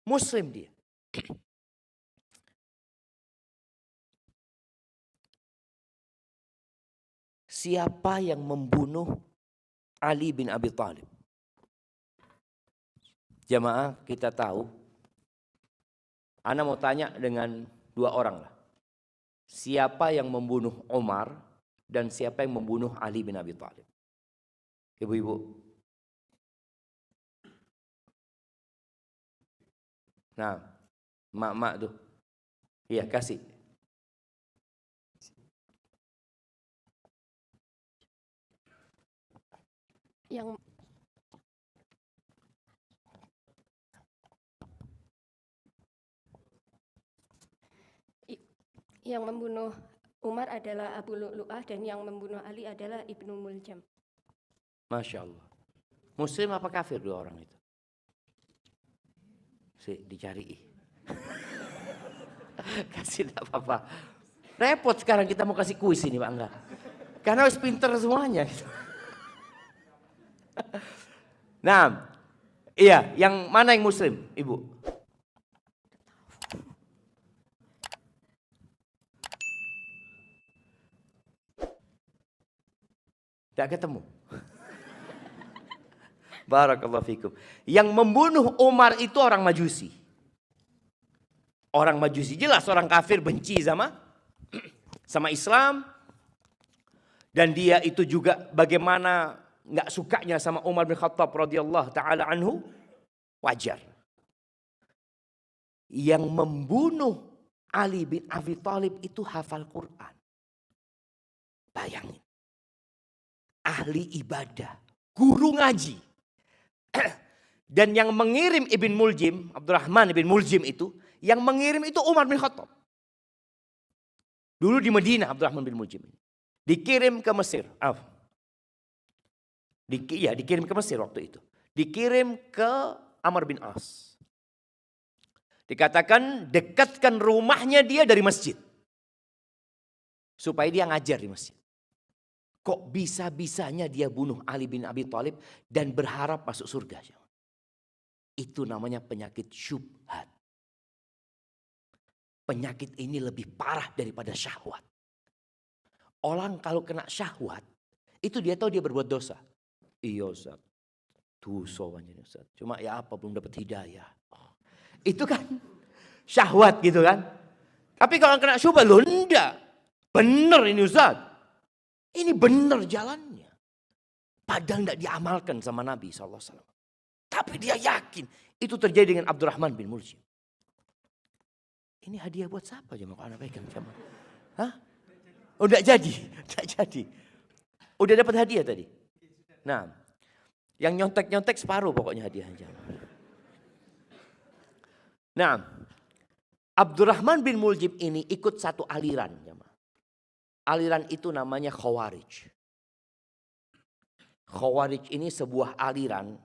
Muslim dia. Siapa yang membunuh Ali bin Abi Thalib? Jamaah kita tahu, Ana mau tanya dengan 2 orang lah. Siapa yang membunuh Umar dan siapa yang membunuh Ali bin Abi Thalib? Ibu-ibu. Nah, mak-mak tuh. Iya, kasih. Yang membunuh Umar adalah Abu Lu'lu'ah dan yang membunuh Ali adalah Ibnu Muljam. Masya Allah. Muslim apa kafir 2 orang itu? Dicari. Kasih tidak apa-apa. Repot sekarang kita mau kasih kuis ini Pak Angga. Karena harus pinter semuanya. Nah, iya, yang mana yang muslim, Ibu? Tidak ketemu. Barakallahu fikum. Yang membunuh Umar itu orang Majusi. Orang Majusi jelas orang kafir, benci sama Islam. Dan dia itu juga bagaimana nggak sukanya sama Umar bin Khattab radhiyallahu taala anhu, wajar. Yang membunuh Ali bin Abi Thalib itu hafal Quran. Bayangin. Ahli ibadah, guru ngaji. Dan yang mengirim Ibn Muljim, Abdurrahman Ibn Muljim itu, yang mengirim itu Umar bin Khattab. Dulu di Madinah Abdurrahman bin Muljim. Dikirim ke Mesir. Dikirim ke Mesir waktu itu. Dikirim ke Amr bin As. Dikatakan dekatkan rumahnya dia dari masjid. Supaya dia ngajar di masjid. Kok bisa-bisanya dia bunuh Ali bin Abi Thalib dan berharap masuk surga. Itu namanya penyakit syubhat. Penyakit ini lebih parah daripada syahwat. Orang kalau kena syahwat, itu dia tahu dia berbuat dosa. Iya Ustaz, dosa banyak Ustaz. Cuma ya apa, belum dapat hidayah. Itu kan syahwat gitu kan. Tapi kalau kena syubhat, loh enggak. Benar ini Ustaz. Ini benar jalannya. Padahal enggak diamalkan sama Nabi SAW. Tapi dia yakin. Itu terjadi dengan Abdurrahman bin Muljim. Ini hadiah buat siapa jemaah? Kalau anak pegang jemaah. Hah? Oh enggak jadi. Enggak jadi. Udah dapat hadiah tadi. Nah. Yang nyontek-nyontek separuh pokoknya hadiahnya. Nah. Abdurrahman bin Muljim ini ikut satu aliran jemaah. Aliran itu namanya Khawarij. Khawarij ini sebuah aliran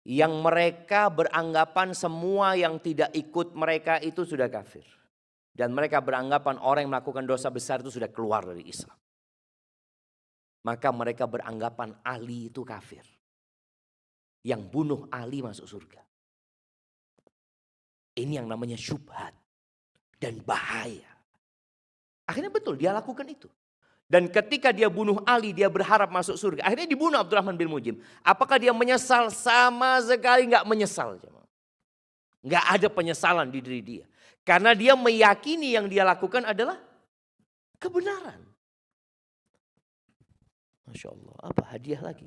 yang mereka beranggapan semua yang tidak ikut mereka itu sudah kafir. Dan mereka beranggapan orang yang melakukan dosa besar itu sudah keluar dari Islam. Maka mereka beranggapan Ali itu kafir. Yang bunuh Ali masuk surga. Ini yang namanya syubhat dan bahaya. Akhirnya betul dia lakukan itu. Dan ketika dia bunuh Ali, dia berharap masuk surga. Akhirnya dibunuh Abdurrahman bin Muljim. Apakah dia menyesal? Sama sekali nggak menyesal. Nggak ada penyesalan di diri dia. Karena dia meyakini yang dia lakukan adalah kebenaran. Masya Allah, apa hadiah lagi?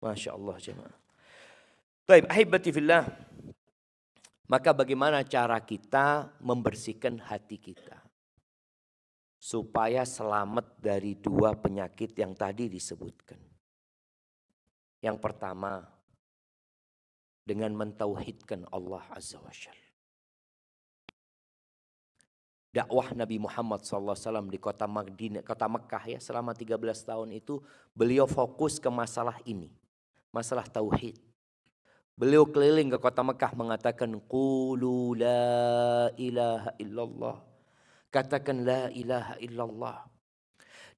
Masya Allah jemaah. Baik, ahibati fillah. Maka bagaimana cara kita membersihkan hati kita? Supaya selamat dari dua penyakit yang tadi disebutkan. Yang pertama, dengan mentauhidkan Allah Azza wa Jalla. Dakwah Nabi Muhammad SAW di kota Mekah ya, selama 13 tahun itu beliau fokus ke masalah ini. Masalah tauhid. Beliau keliling ke kota Mekah mengatakan qulu la ilaha illallah. Katakan la ilaha illallah.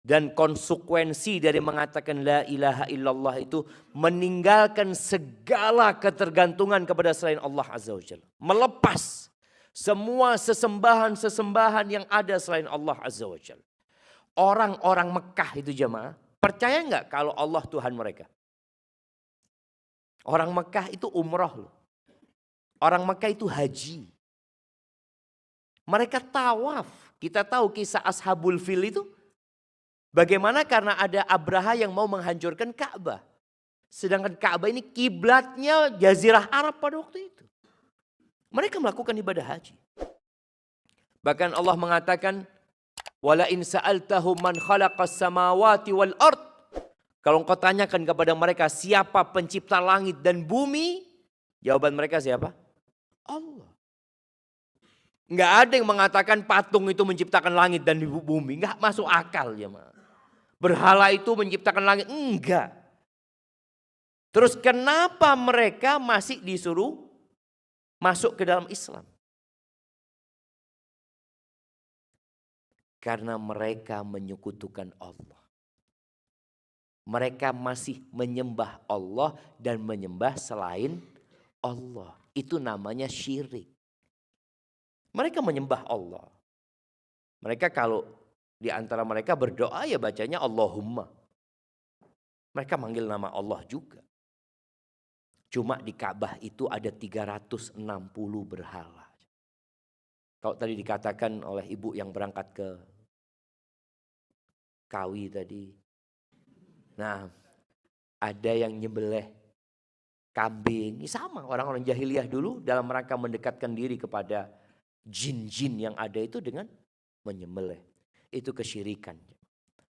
Dan konsekuensi dari mengatakan la ilaha illallah itu meninggalkan segala ketergantungan kepada selain Allah Azza wa Jalla. Melepas semua sesembahan-sesembahan yang ada selain Allah Azza wa Jalla. Orang-orang Mekah itu jemaah, percaya enggak kalau Allah Tuhan mereka? Orang Mekah itu umrah loh. Orang Mekah itu haji. Mereka tawaf. Kita tahu kisah Ashabul Fil itu. Bagaimana karena ada Abraha yang mau menghancurkan Ka'bah. Sedangkan Ka'bah ini kiblatnya Jazirah Arab pada waktu itu. Mereka melakukan ibadah haji. Bahkan Allah mengatakan, "Wala in sa'altahum man khalaqas samawati wal ard." Kalau engkau tanyakan kepada mereka siapa pencipta langit dan bumi, jawaban mereka siapa? Allah. Enggak ada yang mengatakan patung itu menciptakan langit dan bumi. Enggak masuk akal ya. Berhala itu menciptakan langit. Enggak. Terus kenapa mereka masih disuruh masuk ke dalam Islam? Karena mereka menyekutukan Allah. Mereka masih menyembah Allah dan menyembah selain Allah. Itu namanya syirik. Mereka menyembah Allah. Mereka kalau di antara mereka berdoa ya bacanya Allahumma. Mereka manggil nama Allah juga. Cuma di Ka'bah itu ada 360 berhala. Kalau tadi dikatakan oleh ibu yang berangkat ke Kawi tadi. Nah, ada yang nyembelih kambing. Ini sama orang-orang jahiliyah dulu dalam rangka mendekatkan diri kepada jin-jin yang ada itu dengan menyembelih. Itu kesyirikan.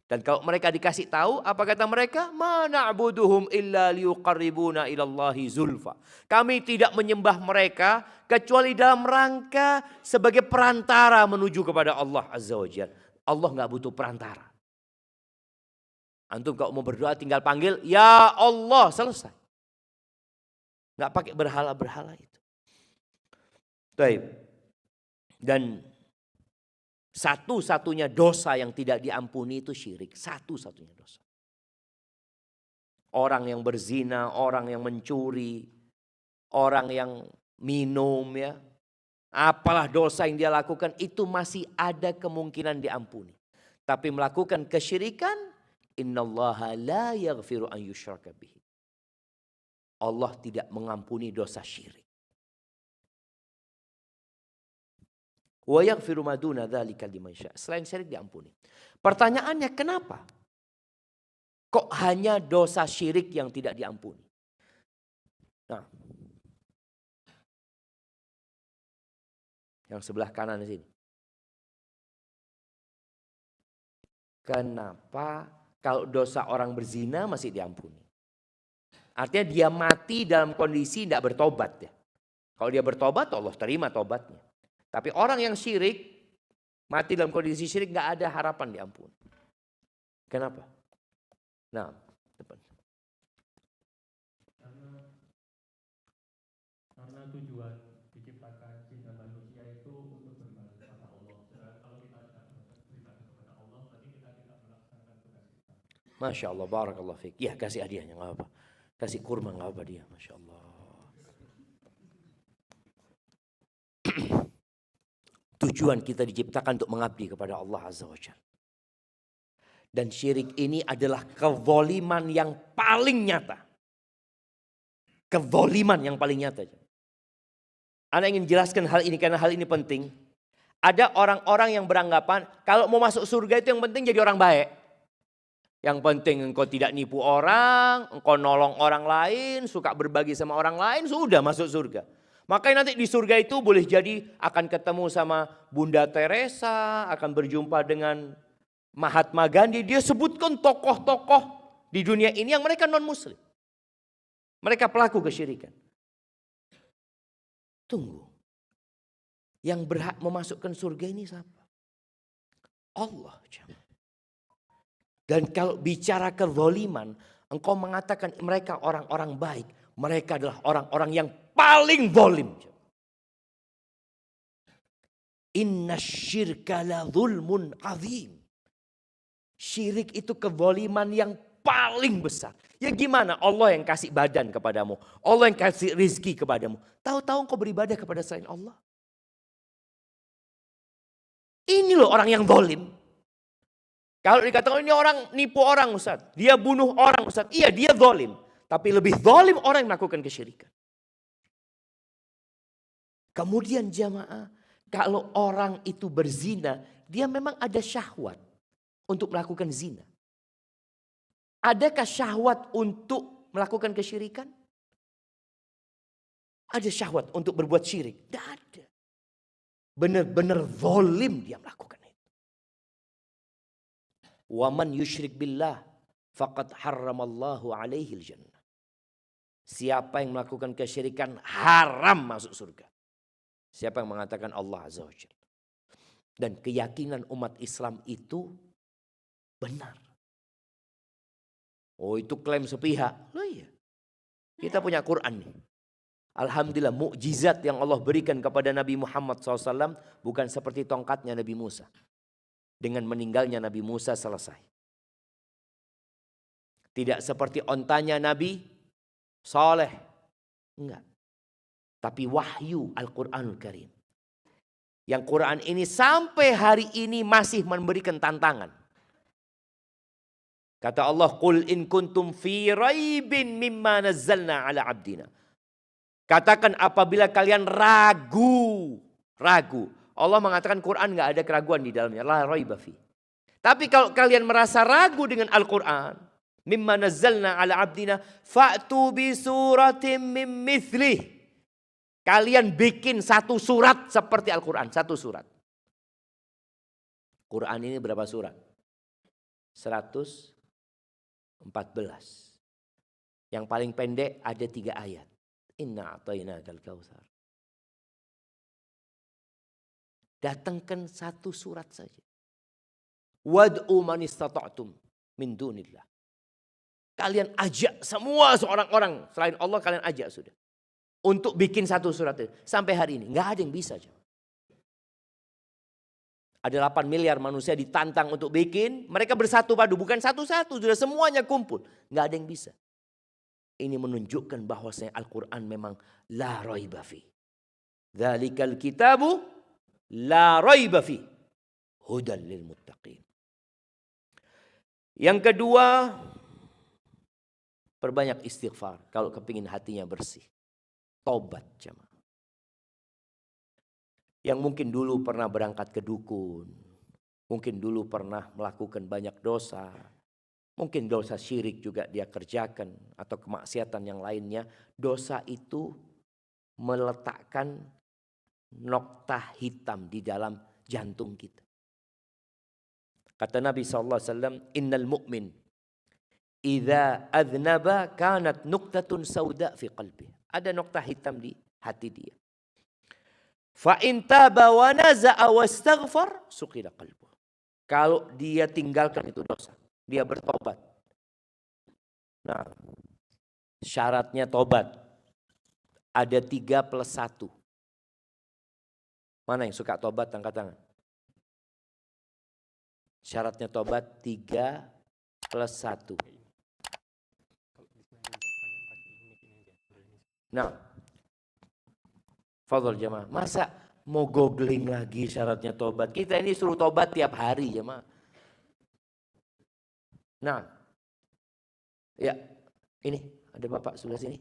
Dan kalau mereka dikasih tahu, apa kata mereka? Ma na'buduhum illa liyuqarribuna ilallahi zulfa. Kami tidak menyembah mereka kecuali dalam rangka sebagai perantara menuju kepada Allah Azza wa Jalla. Allah enggak butuh perantara. Antum kalau mau berdoa tinggal panggil, ya Allah, selesai. Nggak pakai berhala-berhala itu. Baik. Dan satu-satunya dosa yang tidak diampuni itu syirik. Satu-satunya dosa. Orang yang berzina, orang yang mencuri, orang yang minum ya. Apalah dosa yang dia lakukan itu masih ada kemungkinan diampuni. Tapi melakukan kesyirikan, innallaha la yaghfiru an yushraka bihi. Allah tidak mengampuni dosa syirik. Wa yaghfiru ma duna dzalika liman syaa. Selain syirik diampuni. Pertanyaannya kenapa? Kok hanya dosa syirik yang tidak diampuni? Nah. Yang sebelah kanan di sini. Kenapa kalau dosa orang berzina masih diampuni? Artinya dia mati dalam kondisi tidak bertobat ya. Kalau dia bertobat Allah terima tobatnya. Tapi orang yang syirik, mati dalam kondisi syirik nggak ada harapan diampuni. Kenapa? Nah, depan. Karena tujuan diciptakan jin dan manusia itu untuk beribadah kepada Allah. Sedangkan kalau kita tidak beribadah kepada Allah, berarti kita tidak melaksanakan tugas kita. Masya Allah, barakallah fiik. Ya kasih hadiahnya nggak apa. Kasih kurma nggak apa dia, Masya Allah. Tujuan kita diciptakan untuk mengabdi kepada Allah Azza wa Jalla. Dan syirik ini adalah kezaliman yang paling nyata. Kezaliman yang paling nyata. Ana ingin jelaskan hal ini karena hal ini penting. Ada orang-orang yang beranggapan kalau mau masuk surga itu yang penting jadi orang baik. Yang penting engkau tidak nipu orang, engkau nolong orang lain, suka berbagi sama orang lain, sudah masuk surga. Makanya nanti di surga itu boleh jadi akan ketemu sama Bunda Teresa, akan berjumpa dengan Mahatma Gandhi. Dia sebutkan tokoh-tokoh di dunia ini yang mereka non-muslim. Mereka pelaku kesyirikan. Tunggu. Yang berhak memasukkan surga ini siapa? Allah. Dan kalau bicara kezaliman, engkau mengatakan mereka orang-orang baik. Mereka adalah orang-orang yang paling zalim. Inna syirka la zulmun azim. Syirik itu kezaliman yang paling besar. Ya gimana Allah yang kasih badan kepadamu. Allah yang kasih rizki kepadamu. Tahu-tahu engkau beribadah kepada selain Allah. Ini loh orang yang zalim. Kalau dikatakan ini orang nipu orang Ustaz. Dia bunuh orang Ustaz. Iya dia zalim. Tapi lebih zalim orang yang melakukan kesyirikan. Kemudian jamaah, kalau orang itu berzina, dia memang ada syahwat untuk melakukan zina. Adakah syahwat untuk melakukan kesyirikan? Ada syahwat untuk berbuat syirik? Tidak ada. Benar-benar zalim dia melakukan itu. Wa man yusyrik billah faqad harramallahu alaihi al-jannah. Siapa yang melakukan kesyirikan haram masuk surga. Siapa yang mengatakan Allah Azza wa Jalla. Dan keyakinan umat Islam itu benar. Oh itu klaim sepihak. Loh iya. Kita punya Quran nih. Alhamdulillah mukjizat yang Allah berikan kepada Nabi Muhammad SAW bukan seperti tongkatnya Nabi Musa. Dengan meninggalnya Nabi Musa selesai. Tidak seperti ontanya Nabi Saleh. Enggak. Tapi wahyu Al-Quranul Karim. Yang Quran ini sampai hari ini masih memberikan tantangan. Kata Allah, "Qul in kuntum fi raibin mimma nazzalna ala abdina." Katakan apabila kalian ragu. Allah mengatakan Quran enggak ada keraguan di dalamnya. La raiba fi. Tapi kalau kalian merasa ragu dengan Al-Quran, mimma nazzalna ala abdina fa'tu bi suratim mim mithlih. Kalian bikin satu surat seperti Al-Quran, satu surat. Quran ini berapa surat? 114. Yang paling pendek ada 3 ayat. Inna a'tainakal kautsar. Datangkan satu surat saja. Wad'u man istata'tum min dunillah. Kalian ajak semua seorang orang selain Allah, kalian ajak sudah. untuk bikin satu surat itu. Sampai hari ini nggak ada yang bisa. Ada 8 miliar manusia ditantang untuk bikin, mereka bersatu padu, bukan satu-satu, sudah semuanya kumpul. Nggak ada yang bisa. Ini menunjukkan bahwasanya Al-Quran memang la raiba fi. Dzalikal kitabu la raiba fi. Hudan lil muttaqin. Yang kedua, perbanyak istighfar kalau kepingin hatinya bersih. Tobat jemaah. Yang mungkin dulu pernah berangkat ke dukun, mungkin dulu pernah melakukan banyak dosa, mungkin dosa syirik juga dia kerjakan atau kemaksiatan yang lainnya. Dosa itu meletakkan nokta hitam di dalam jantung kita. Kata Nabi SAW, innal mu'min idza adznaba kanat nuqtatun sauda fi qalbi. Ada nokta hitam di hati dia. Fa in taba wa naza'a wastaghfar suqila qalbuh. Kalau dia tinggalkan itu dosa, dia bertobat. Nah, syaratnya tobat ada 3+1. Mana yang suka tobat angkat tangan? Syaratnya tobat 3+1. Nah, fadhol jemaah, masa mau googling lagi syaratnya tobat? Kita ini suruh tobat tiap hari jemaah. Nah, ya ini ada bapak sebelah sini.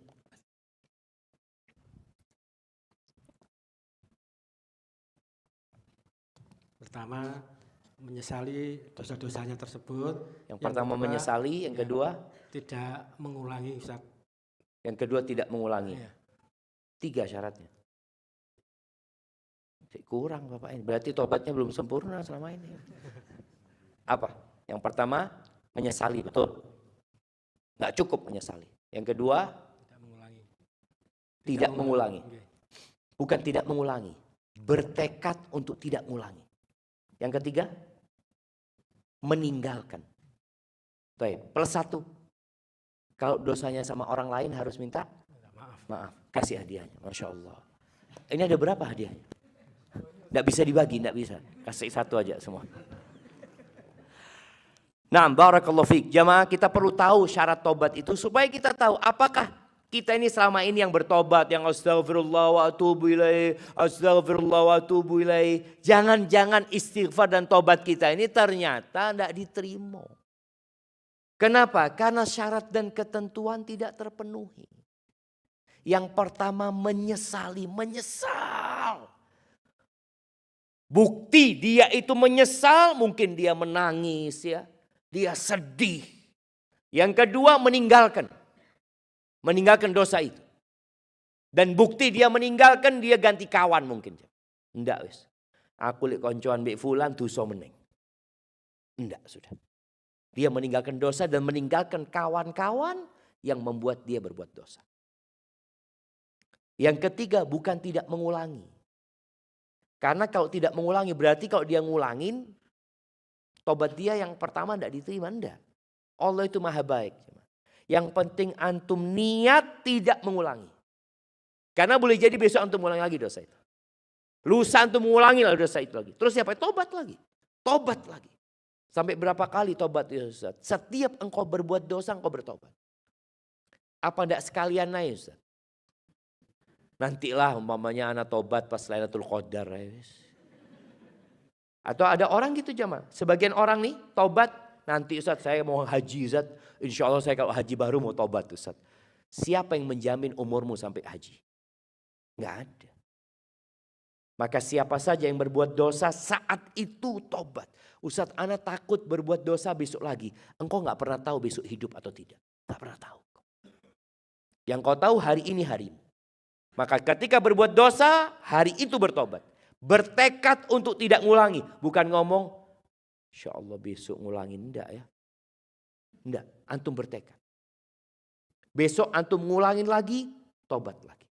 Pertama, menyesali dosa-dosanya tersebut. Yang pertama menyesali, yang kedua tidak mengulangi, Ustaz. Yang kedua tidak mengulangi. Ya. 3 syaratnya. Kurang bapak ini, berarti tobatnya belum sempurna selama ini. Apa? Yang pertama menyesali, betul. Nggak cukup menyesali. Yang kedua tidak mengulangi. Bukan tidak mengulangi, bertekad untuk tidak mengulangi. Yang ketiga meninggalkan. Baik, +1. Kalau dosanya sama orang lain harus minta maaf. Kasih hadiahnya, Masya Allah. Ini ada berapa hadiahnya? Nggak bisa dibagi, nggak bisa. Kasih 1 aja semua. Nah, barakallahu fiik. Jamaah, kita perlu tahu syarat tobat itu supaya kita tahu apakah kita ini selama ini yang bertobat, yang astagfirullah wa atubu ilaih, astagfirullah wa atubu ilaih. Jangan-jangan istighfar dan tobat kita ini ternyata tidak diterima. Kenapa? Karena syarat dan ketentuan tidak terpenuhi. Yang pertama menyesali, menyesal. Bukti dia itu menyesal, mungkin dia menangis ya. Dia sedih. Yang kedua meninggalkan. Meninggalkan dosa itu. Dan bukti dia meninggalkan, dia ganti kawan mungkin. Enggak wis. Aku lek koncoan mbek fulan dosa meneng. Enggak sudah. Dia meninggalkan dosa dan meninggalkan kawan-kawan yang membuat dia berbuat dosa. Yang ketiga bukan tidak mengulangi. Karena kalau tidak mengulangi berarti kalau dia ngulangin, tobat dia yang pertama tidak diterima. Enggak. Allah itu maha baik. Yang penting antum niat tidak mengulangi. Karena boleh jadi besok antum mengulangi lagi dosa itu. Lusa antum mengulangi lagi dosa itu lagi. Terus siapa? Tobat lagi. Tobat lagi. Sampai berapa kali tobat ya Ustaz? Setiap engkau berbuat dosa engkau bertobat. Apa enggak sekalian naik Ustaz? Nantilah umpamanya anak tobat pas Lailatul Qadar. Atau ada orang gitu jamaah. Sebagian orang nih tobat. Nanti Ustaz saya mau haji Ustaz. Insya Allah saya kalau haji baru mau tobat Ustaz. Siapa yang menjamin umurmu sampai haji? Enggak ada. Maka siapa saja yang berbuat dosa saat itu tobat. Ustaz ana takut berbuat dosa besok lagi. Engkau enggak pernah tahu besok hidup atau tidak. Enggak pernah tahu. Yang kau tahu hari ini harimu. Maka ketika berbuat dosa hari itu bertobat. Bertekad untuk tidak ngulangi. Bukan ngomong insya Allah besok ngulangin. Enggak ya. Enggak. Antum bertekad. Besok antum ngulangin lagi. Tobat lagi.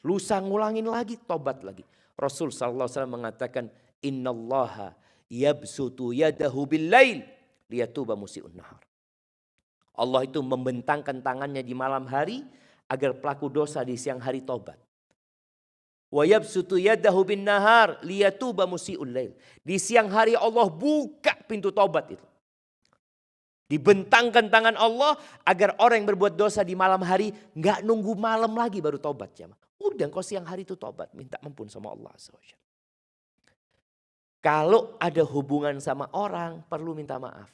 Lusa ngulangin lagi. Tobat lagi. Rasul SAW mengatakan. Innallaha yabsutu yadahu bil-lail. Liyatuba musi'un nahar. Allah itu membentangkan tangannya di malam hari. Agar pelaku dosa di siang hari tobat. Wa yabsutu yadahu bin nahar liyatuba musii'ul lail. Di siang hari Allah buka pintu taubat itu. Dibentangkan tangan Allah agar orang yang berbuat dosa di malam hari nggak nunggu malam lagi baru taubat, jemaah. Udah kau siang hari itu taubat, minta ampun sama Allah SWT. Kalau ada hubungan sama orang perlu minta maaf.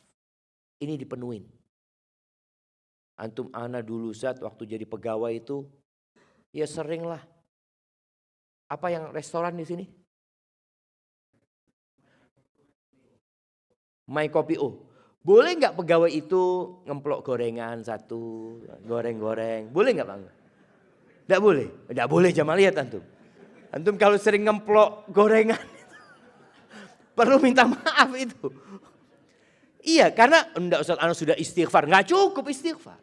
Ini dipenuhin. Antum ana dulu saat waktu jadi pegawai itu ya sering lah. Apa yang restoran di sini? My Kopi O. Boleh nggak pegawai itu ngemplok gorengan satu, goreng-goreng? Boleh nggak Bang? Nggak boleh? Nggak boleh, jamaah lihat antum. Antum kalau sering ngemplok gorengan, perlu minta maaf itu. Iya, karena enggak Ustaz, anak sudah istighfar. Nggak cukup istighfar.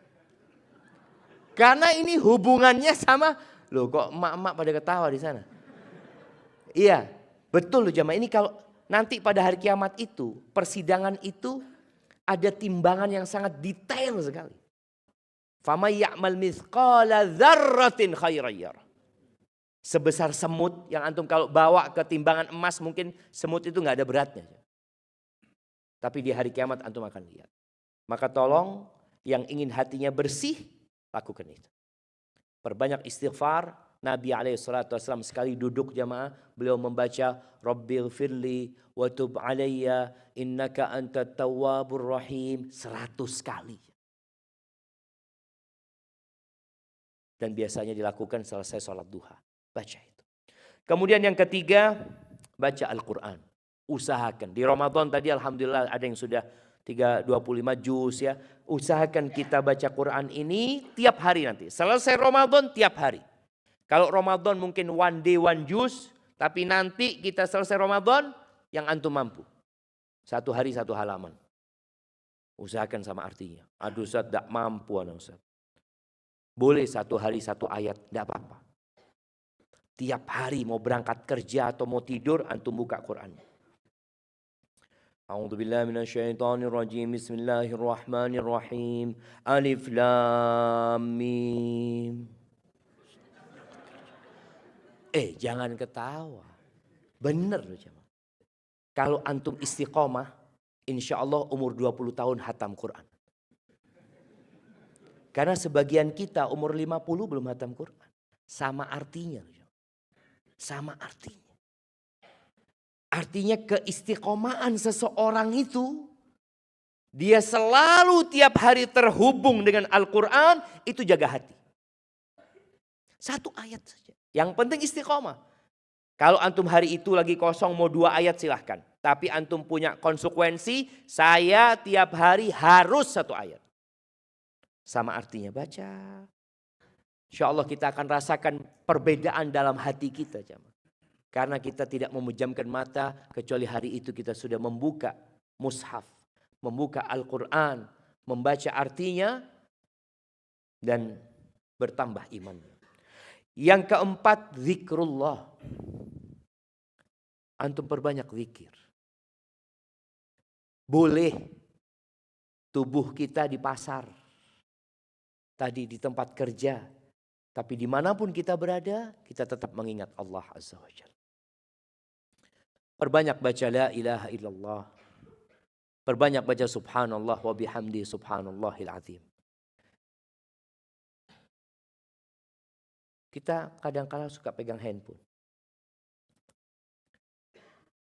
Karena ini hubungannya sama, loh kok emak-emak pada ketawa di sana. Iya, betul loh jamaah. Ini kalau nanti pada hari kiamat itu, persidangan itu, ada timbangan yang sangat detail sekali. Faman ya'mal mithqala dzarratin khairan yarah. Sebesar semut yang antum kalau bawa ke timbangan emas mungkin semut itu nggak ada beratnya. Tapi di hari kiamat antum akan lihat. Maka tolong yang ingin hatinya bersih lakukan itu. Perbanyak istighfar. Nabi SAW sekali duduk jamaah, beliau membaca Rabbighfirli wa tub alayya innaka antat tawwabur rahim 100 kali. Dan biasanya dilakukan selesai sholat duha. Baca itu. Kemudian yang ketiga, baca Al-Quran. Usahakan. Di Ramadan tadi alhamdulillah ada yang sudah 25 juz ya. Usahakan kita baca Quran ini tiap hari nanti. Selesai Ramadan tiap hari. Kalau Ramadan mungkin one day one juz, tapi nanti kita selesai Ramadan yang antum mampu. 1 hari 1 halaman. Usahakan sama artinya. Aduh Ustaz tidak mampu anak Ustaz. Boleh 1 hari 1 ayat, tidak apa-apa. Tiap hari mau berangkat kerja atau mau tidur, antum buka Quran. A'udzubillahi minasyaitonirrajim. Bismillahirrahmanirrahim. Alif lam mim. Jangan ketawa. Bener loh jemaah. Kalau antum istiqomah, insya Allah umur 20 tahun hatam Quran. Karena sebagian kita umur 50 belum hatam Quran. Sama artinya. Sama artinya. Artinya keistiqomahan seseorang itu, dia selalu tiap hari terhubung dengan Al-Quran, itu jaga hati. 1 ayat saja. Yang penting istiqomah. Kalau antum hari itu lagi kosong mau 2 ayat silahkan. Tapi antum punya konsekuensi, saya tiap hari harus 1 ayat. Sama artinya baca. Insya Allah kita akan rasakan perbedaan dalam hati kita. Karena kita tidak memejamkan mata kecuali hari itu kita sudah membuka mushaf. Membuka Al-Quran. Membaca artinya dan bertambah imannya. Yang keempat, zikrullah. Antum perbanyak zikir. Boleh tubuh kita di pasar. Tadi di tempat kerja. Tapi dimanapun kita berada, kita tetap mengingat Allah Azza wa Jalla. Perbanyak baca la ilaha illallah. Perbanyak baca subhanallah wa bihamdi subhanallahil azim. Kita kadang-kadang suka pegang handphone.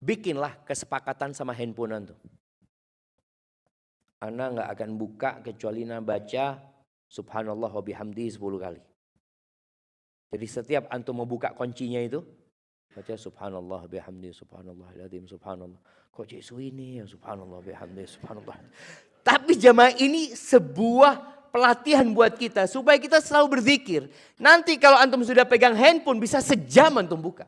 Bikinlah kesepakatan sama handphone antum. Ana nggak akan buka kecuali ana baca subhanallah wa bihamdi 10 kali. Jadi setiap antum mau buka kuncinya itu, baca subhanallah bihamdi subhanallahil azim subhanallah. Kok Yesus ini ya subhanallah bihamdi subhanallah. Tapi jamaah ini sebuah pelatihan buat kita supaya kita selalu berzikir. Nanti kalau antum sudah pegang handphone bisa sejam antum buka.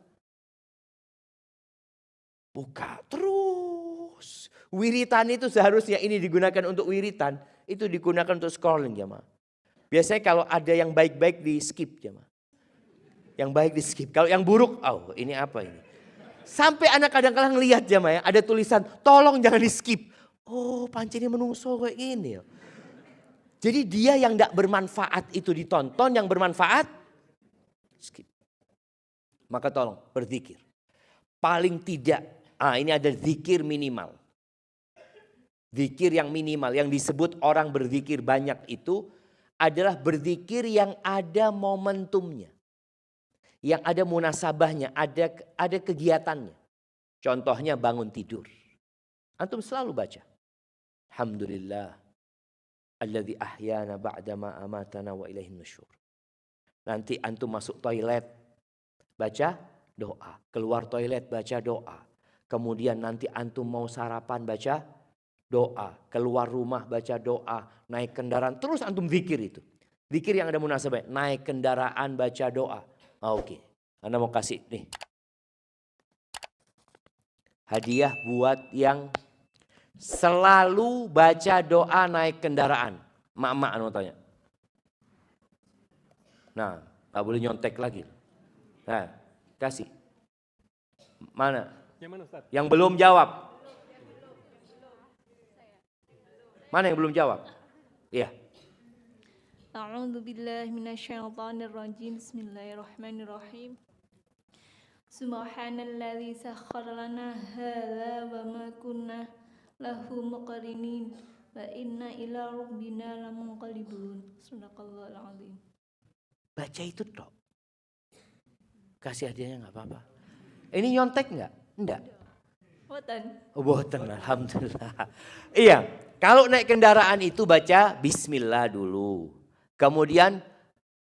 Buka terus. Wiritan itu seharusnya ini digunakan untuk wiritan, itu digunakan untuk scrolling jamaah. Biasanya kalau ada yang baik-baik di skip jamaah. Yang baik di skip. Kalau yang buruk, oh ini apa ini? Sampai anak kadang-kadang lihat jamaah ya, ada tulisan tolong jangan di skip. Oh pancene menungso kayak gini ya. Jadi dia yang tidak bermanfaat itu ditonton, yang bermanfaat skip. Maka tolong berzikir. Paling tidak, ini ada zikir minimal. Zikir yang minimal, yang disebut orang berzikir banyak itu adalah berzikir yang ada momentumnya. Yang ada munasabahnya, ada kegiatannya. Contohnya bangun tidur. Antum selalu baca. Alhamdulillah. Alladzi ahyana ba'dama amatana wa ilaihin nusyur. Nanti antum masuk toilet, baca doa. Keluar toilet, baca doa. Kemudian nanti antum mau sarapan, baca doa. Keluar rumah, baca doa. Naik kendaraan, terus antum zikir itu. Zikir yang ada munasabah. Naik kendaraan, baca doa. Oke. Anda mau kasih nih. Hadiah buat yang selalu baca doa naik kendaraan. Mak-mak anu tanya. Nah, gak boleh nyontek lagi. Nah, kasih. Mana? Yang mana, Ustaz? Yang belum jawab. Mana yang belum jawab? Iya. A'udzu billahi minasyaitonir rajim. Bismillahirrahmanirrahim. Subhanalladzi sakhkhara lana hadza wa ma kunna lahu muqrinin wa inna ila rabbina lamunqalibun. Subhanallahul azim. Baca itu toh. Kasih hadiahnya enggak apa-apa. Ini nyontek enggak? Enggak. Boten. Boten, alhamdulillah. Iya, kalau naik kendaraan itu baca bismillah dulu. Kemudian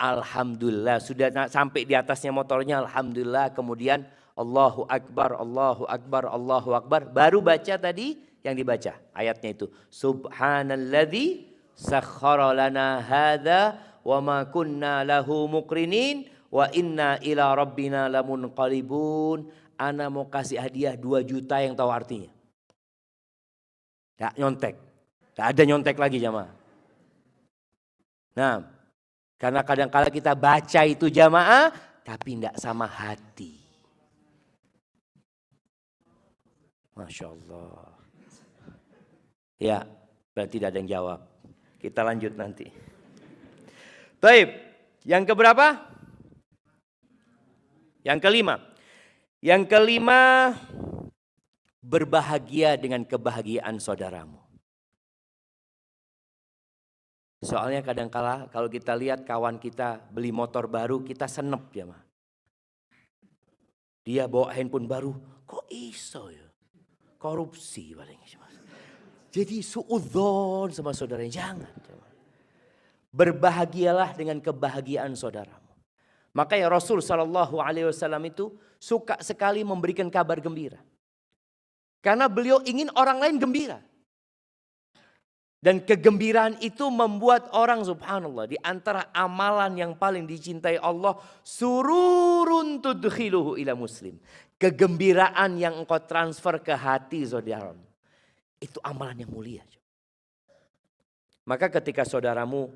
alhamdulillah, sudah sampai di atasnya motornya alhamdulillah, kemudian Allahu Akbar, Allahu Akbar, Allahu Akbar, baru baca tadi yang dibaca ayatnya itu. Subhanalladzi sakhkhara lana hadza wa ma kunna lahu muqrinin wa inna ila rabbina lamunqalibun. Ana mau kasih hadiah 2 juta yang tahu artinya. Gak nyontek. Gak ada nyontek lagi jamaah. Nah, karena kadang-kala kita baca itu jamaah, tapi tidak sama hati. Masya Allah. Ya, berarti tidak ada yang jawab. Kita lanjut nanti. Baik, yang keberapa? Yang kelima. Yang kelima, berbahagia dengan kebahagiaan saudaramu. Soalnya kadang-kala kalau kita lihat kawan kita beli motor baru, kita senep ya mah. Dia bawa handphone baru, kok iso ya? Korupsi paling. Jadi suudzon sama saudaranya, jangan. Berbahagialah dengan kebahagiaan saudaramu. Makanya Rasul SAW itu suka sekali memberikan kabar gembira. Karena beliau ingin orang lain gembira. Dan kegembiraan itu membuat orang subhanallah di antara amalan yang paling dicintai Allah, sururun tudkhiluhu ila muslim. Kegembiraan yang engkau transfer ke hati saudaramu. Itu amalan yang mulia. Maka ketika saudaramu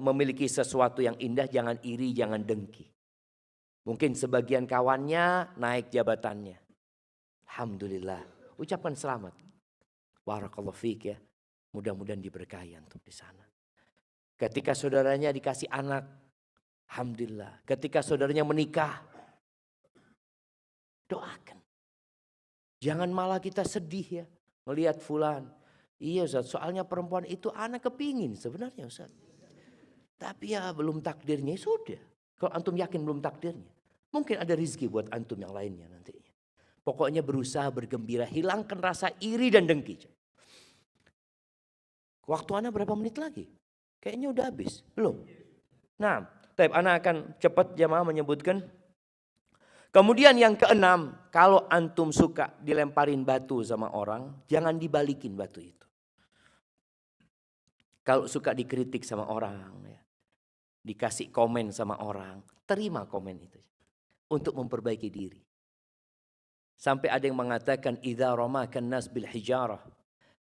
memiliki sesuatu yang indah, jangan iri, jangan dengki. Mungkin sebagian kawannya naik jabatannya. Alhamdulillah. Ucapkan selamat. Barakallahu fiik ya. Mudah-mudahan diberkahi antum di sana. Ketika saudaranya dikasih anak, alhamdulillah. Ketika saudaranya menikah, doakan. Jangan malah kita sedih ya, melihat fulan. Iya Ustaz, soalnya perempuan itu anak kepingin sebenarnya Ustaz. Tapi ya belum takdirnya, sudah. Kalau antum yakin belum takdirnya, mungkin ada rezeki buat antum yang lainnya nantinya. Pokoknya berusaha bergembira, hilangkan rasa iri dan dengki. Waktu Anda berapa menit lagi? Kayaknya udah habis. Belum? Nah, Anda akan cepat jamaah menyebutkan. Kemudian yang keenam, kalau antum suka dilemparin batu sama orang, jangan dibalikin batu itu. Kalau suka dikritik sama orang, dikasih komen sama orang, terima komen itu. Untuk memperbaiki diri. Sampai ada yang mengatakan, idza ramakan nas bil hijarah.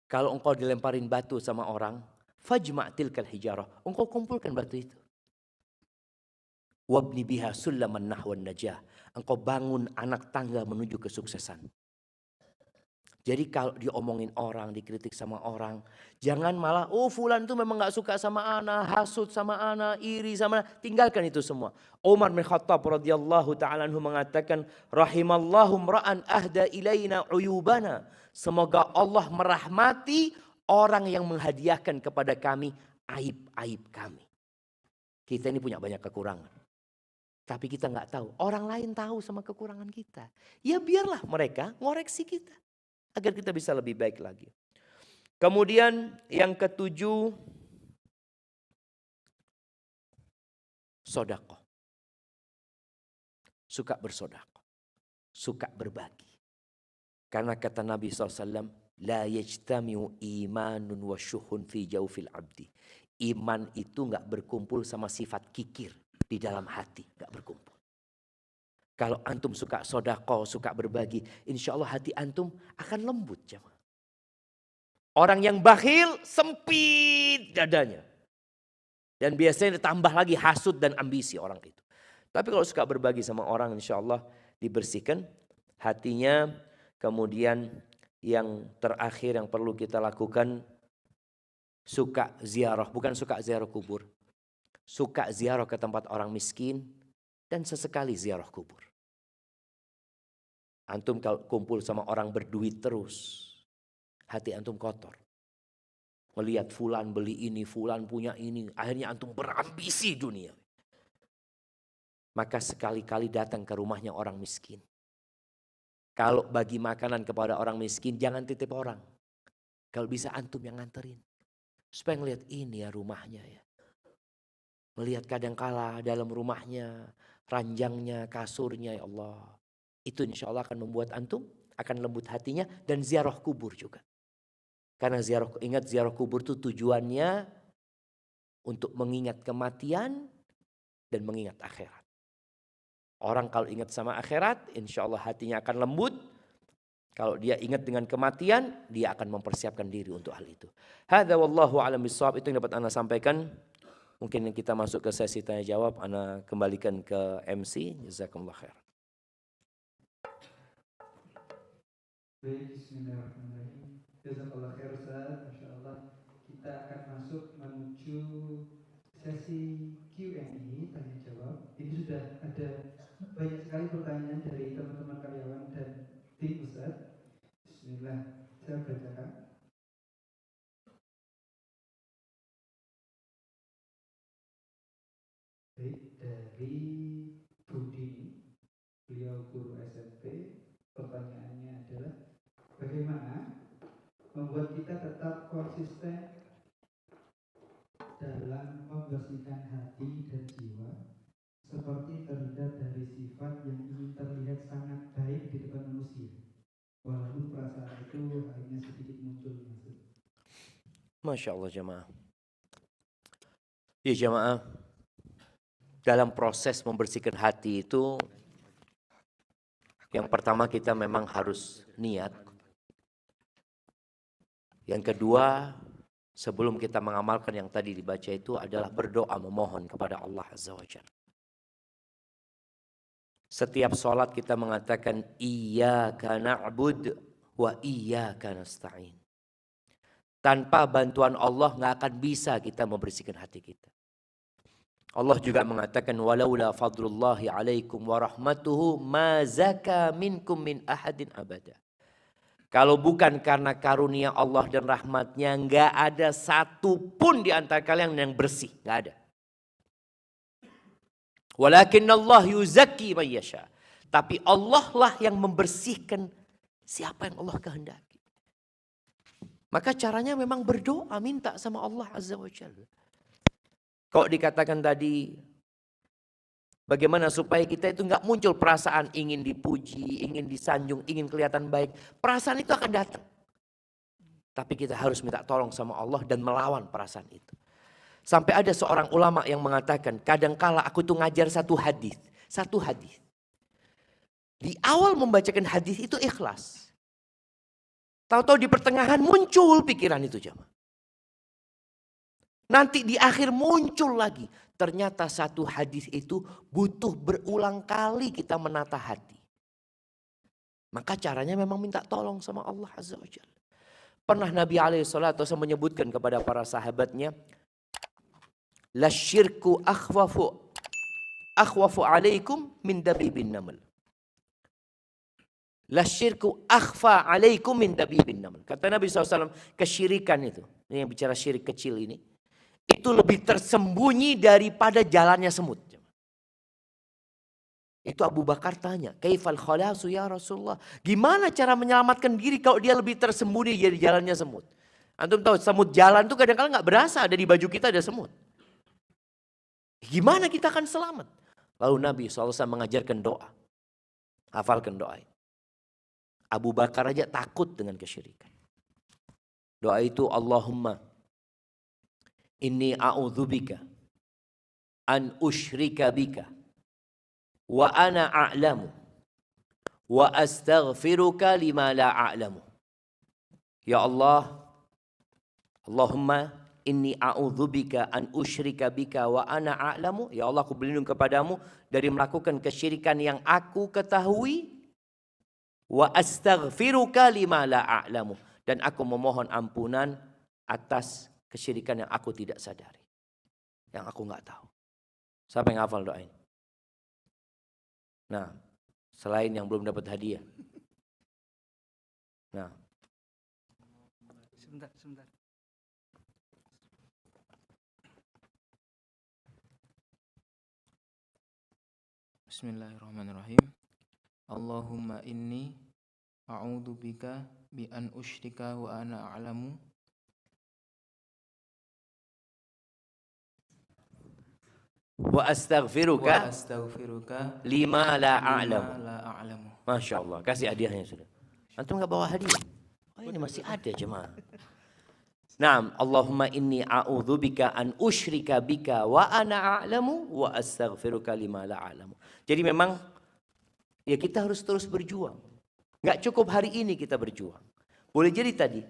Kalau engkau dilemparin batu sama orang, fajma' tilkal hijarah. Engkau kumpulkan batu itu. Wabni biha sullaman nahwan najah. Engkau bangun anak tangga menuju kesuksesan. Jadi kalau diomongin orang, dikritik sama orang, jangan malah, oh fulan itu memang gak suka sama ana, hasut sama ana, iri sama ana. Tinggalkan itu semua. Umar bin Khattab radhiyallahu ta'ala anhu mengatakan, rahimallahu mra'an ahda ilaina uyubana. Semoga Allah merahmati orang yang menghadiahkan kepada kami aib-aib kami. Kita ini punya banyak kekurangan. Tapi kita gak tahu, orang lain tahu sama kekurangan kita. Ya biarlah mereka ngoreksi kita. Agar kita bisa lebih baik lagi. Kemudian yang ketujuh, sodaqah. Suka bersodaqah. Suka berbagi. Karena kata Nabi SAW, la yajtami'u imanun wa syuhun fi jawfil abdi. Iman itu gak berkumpul sama sifat kikir di dalam hati. Gak berkumpul. Kalau antum suka sodaqah, suka berbagi, insya Allah hati antum akan lembut. Jemaah. Orang yang bakhil sempit dadanya. Dan biasanya ditambah lagi hasud dan ambisi orang itu. Tapi kalau suka berbagi sama orang, insya Allah dibersihkan hatinya. Kemudian yang terakhir yang perlu kita lakukan, suka ziarah. Bukan suka ziarah kubur. Suka ziarah ke tempat orang miskin dan sesekali ziarah kubur. Antum kalau kumpul sama orang berduit terus, hati antum kotor. Melihat fulan beli ini, fulan punya ini, akhirnya antum berambisi dunia. Maka sekali-kali datang ke rumahnya orang miskin. Kalau bagi makanan kepada orang miskin, jangan titip orang. Kalau bisa antum yang nganterin. Supaya ngelihat ini ya rumahnya ya. Melihat kadangkala dalam rumahnya, ranjangnya, kasurnya ya Allah. Itu insya Allah akan membuat antum akan lembut hatinya dan ziarah kubur juga. Karena ingat ziarah kubur itu tujuannya untuk mengingat kematian dan mengingat akhirat. Orang kalau ingat sama akhirat, insya Allah hatinya akan lembut. Kalau dia ingat dengan kematian, dia akan mempersiapkan diri untuk hal itu. Hadza wallahu a'lam bishawab, itu yang dapat Ana sampaikan. Mungkin kita masuk ke sesi tanya jawab, Ana kembalikan ke MC. Jazakumullah khair. Baik, bismillahirrahmanirrahim. Jazakallah khair Ustaz, Masya Allah. Kita akan masuk menuju sesi Q&A, tanya jawab. Ini sudah ada banyak sekali pertanyaan dari teman-teman karyawan dan tim Ustaz. Bismillah, saya bacakan. Baik, dari Budi, beliau guru SMP. Pertanyaannya adalah, bagaimana membuat kita tetap konsisten dalam membersihkan hati dan jiwa, seperti terhindar dari sifat yang ingin terlihat sangat baik di depan manusia, walaupun perasaan itu hanya sedikit muncul. Masya Allah jemaah. Ya jemaah, dalam proses membersihkan hati itu, yang pertama kita memang harus niat. Yang kedua, sebelum kita mengamalkan yang tadi dibaca itu adalah berdoa memohon kepada Allah Azza wa Jalla. Setiap sholat kita mengatakan iyyaka na'bud wa iyyaka nasta'in. Tanpa bantuan Allah nggak akan bisa kita membersihkan hati kita. Allah juga mengatakan walaula fadlullahi alaikum wa rahmatuhu ma zaka minkum min ahadin abada. Kalau bukan karena karunia Allah dan rahmatnya, nggak ada satu pun di antara kalian yang bersih, nggak ada. Walakinna Allah yuzakki man yasha. Tapi Allah lah yang membersihkan siapa yang Allah kehendaki. Maka caranya memang berdoa, minta sama Allah Azza wa Jalla. Kalau dikatakan tadi, bagaimana supaya kita itu nggak muncul perasaan ingin dipuji, ingin disanjung, ingin kelihatan baik. Perasaan itu akan datang. Tapi kita harus minta tolong sama Allah dan melawan perasaan itu. Sampai ada seorang ulama yang mengatakan, kadangkala aku tuh ngajar satu hadis. Di awal membacakan hadis itu ikhlas. Tahu-tahu di pertengahan muncul pikiran itu jemaah. Nanti di akhir muncul lagi. Ternyata satu hadis itu butuh berulang kali kita menata hati. Maka caranya memang minta tolong sama Allah Azza wa Jalla. Pernah Nabi SAW menyebutkan kepada para sahabatnya, la syirku akhwafu alaikum min dabibin naml. La syirku akhfa alaikum min dabibin naml. Kata Nabi SAW, kesyirikan itu, ini yang bicara syirik kecil ini, itu lebih tersembunyi daripada jalannya semut. Itu Abu Bakar tanya, kaifal khalasu ya Rasulullah? Gimana cara menyelamatkan diri kalau dia lebih tersembunyi dari jalannya semut? Antum tahu semut jalan itu kadang-kadang nggak berasa, ada di baju kita ada semut. Gimana kita akan selamat? Lalu Nabi SAW mengajarkan doa. Hafalkan doa. Abu Bakar aja takut dengan kesyirikan. Doa itu, Allahumma inni a'udzubika an usyrika bika wa ana a'lamu wa astaghfiruka lima la a'lamu. Ya Allah, Allahumma inni a'udzubika an usyrika bika wa ana a'lamu. Ya Allah, aku berlindung kepadamu dari melakukan kesyirikan yang aku ketahui. Wa astaghfiruka lima la a'lamu. Dan aku memohon ampunan atas kesyirikan yang aku tidak sadari. Yang aku nggak tahu. Siapa yang hafal doa ini? Nah, selain yang belum dapat hadiah. Nah. Sebentar. Bismillahirrahmanirrahim. Allahumma inni a'udzubika bi an usyrika wa ana a'lamu. Wa astaghfiruka lima la a'lamu. Masya Allah, kasih hadiahnya sudah. Antum nggak bawa hadiah? Oh, ini masih ada jemaah. Naam, Allahumma inni a'udzubika an usyrika bika wa ana a'lamu wa astaghfiruka lima la a'lamu. Jadi memang ya kita harus terus berjuang. Nggak cukup hari ini kita berjuang. Boleh jadi tadi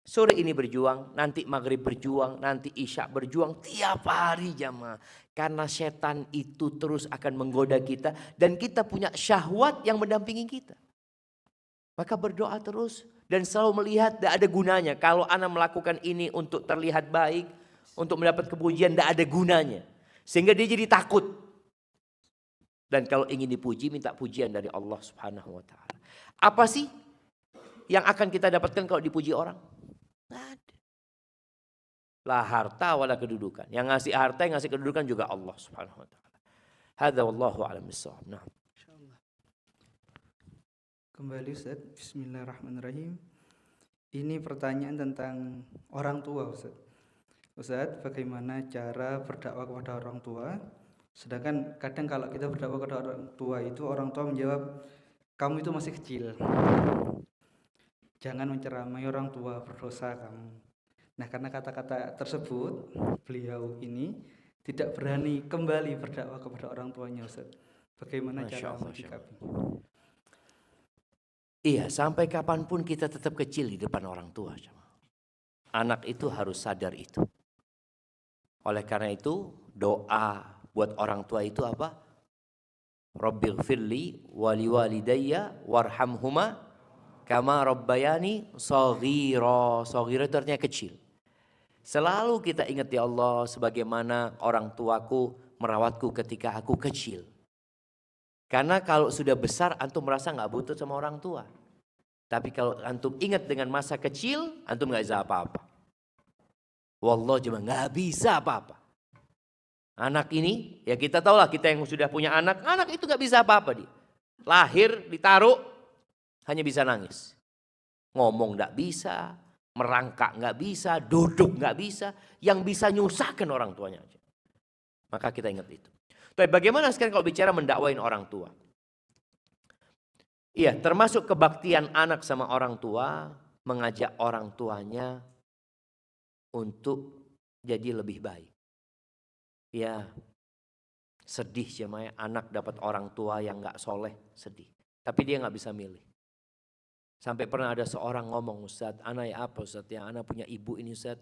sore ini berjuang, nanti maghrib berjuang, nanti isya berjuang, tiap hari jamaah. Karena setan itu terus akan menggoda kita dan kita punya syahwat yang mendampingi kita. Maka berdoa terus dan selalu melihat tidak ada gunanya. Kalau ana melakukan ini untuk terlihat baik, untuk mendapat kepujian, tidak ada gunanya. Sehingga dia jadi takut. Dan kalau ingin dipuji, minta pujian dari Allah Subhanahu wa Ta'ala. Apa sih yang akan kita dapatkan kalau dipuji orang? Nggak ada. La harta wala kedudukan. Yang ngasih harta, yang ngasih kedudukan juga Allah Subhanahu wa Ta'ala. Hadza wallahu a'lam bissawab. Nah. Kembali Ustaz, bismillahirrahmanirrahim. Ini pertanyaan tentang orang tua Ustaz. Ustaz, bagaimana cara berdakwah kepada orang tua? Sedangkan kadang kalau kita berdakwah kepada orang tua itu, orang tua menjawab, kamu itu masih kecil. Jangan menceramai orang tua, berdosa kamu. Nah, karena kata-kata tersebut, beliau ini tidak berani kembali berdakwah kepada orang tuanya Ustaz. Bagaimana cara menyikapi? Iya, sampai kapanpun kita tetap kecil di depan orang tua. Anak itu harus sadar itu. Oleh karena itu, doa buat orang tua itu apa? Rabbighfirli wa liwalidayya warhamhuma kama rabbayani shaghira. Shaghira itu artinya kecil. Selalu kita ingat ya Allah, sebagaimana orang tuaku merawatku ketika aku kecil. Karena kalau sudah besar antum merasa nggak butuh sama orang tua. Tapi kalau antum ingat dengan masa kecil, antum nggak bisa apa-apa. Wallah cuma nggak bisa apa-apa. Anak ini, ya kita tahu lah, kita yang sudah punya anak, anak itu nggak bisa apa-apa dia. Lahir, ditaruh, hanya bisa nangis. Ngomong nggak bisa, merangkak nggak bisa, duduk nggak bisa. Yang bisa nyusahkan orang tuanya aja. Maka kita ingat itu. Tapi bagaimana sekarang kalau bicara mendakwain orang tua? Iya, termasuk kebaktian anak sama orang tua, mengajak orang tuanya untuk jadi lebih baik. Ya, sedih jemaah, anak dapat orang tua yang nggak soleh, sedih. Tapi dia nggak bisa milih. Sampai pernah ada seorang ngomong, Ustaz, anak ya apa Ustaz? Ya, anak punya ibu ini Ustaz.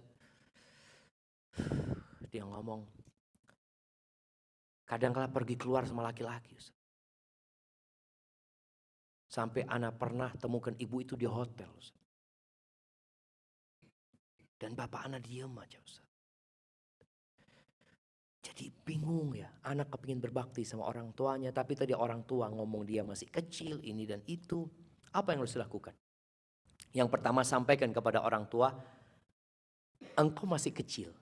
Dia ngomong, kadang-kala pergi keluar sama laki-laki. Sampai ana pernah temukan ibu itu di hotel, Ustaz. Dan bapak ana diem aja, Ustaz. Jadi bingung ya, anak kepingin berbakti sama orang tuanya, tapi tadi orang tua ngomong dia masih kecil, ini dan itu. Apa yang harus dilakukan? Yang pertama, sampaikan kepada orang tua, engkau masih kecil.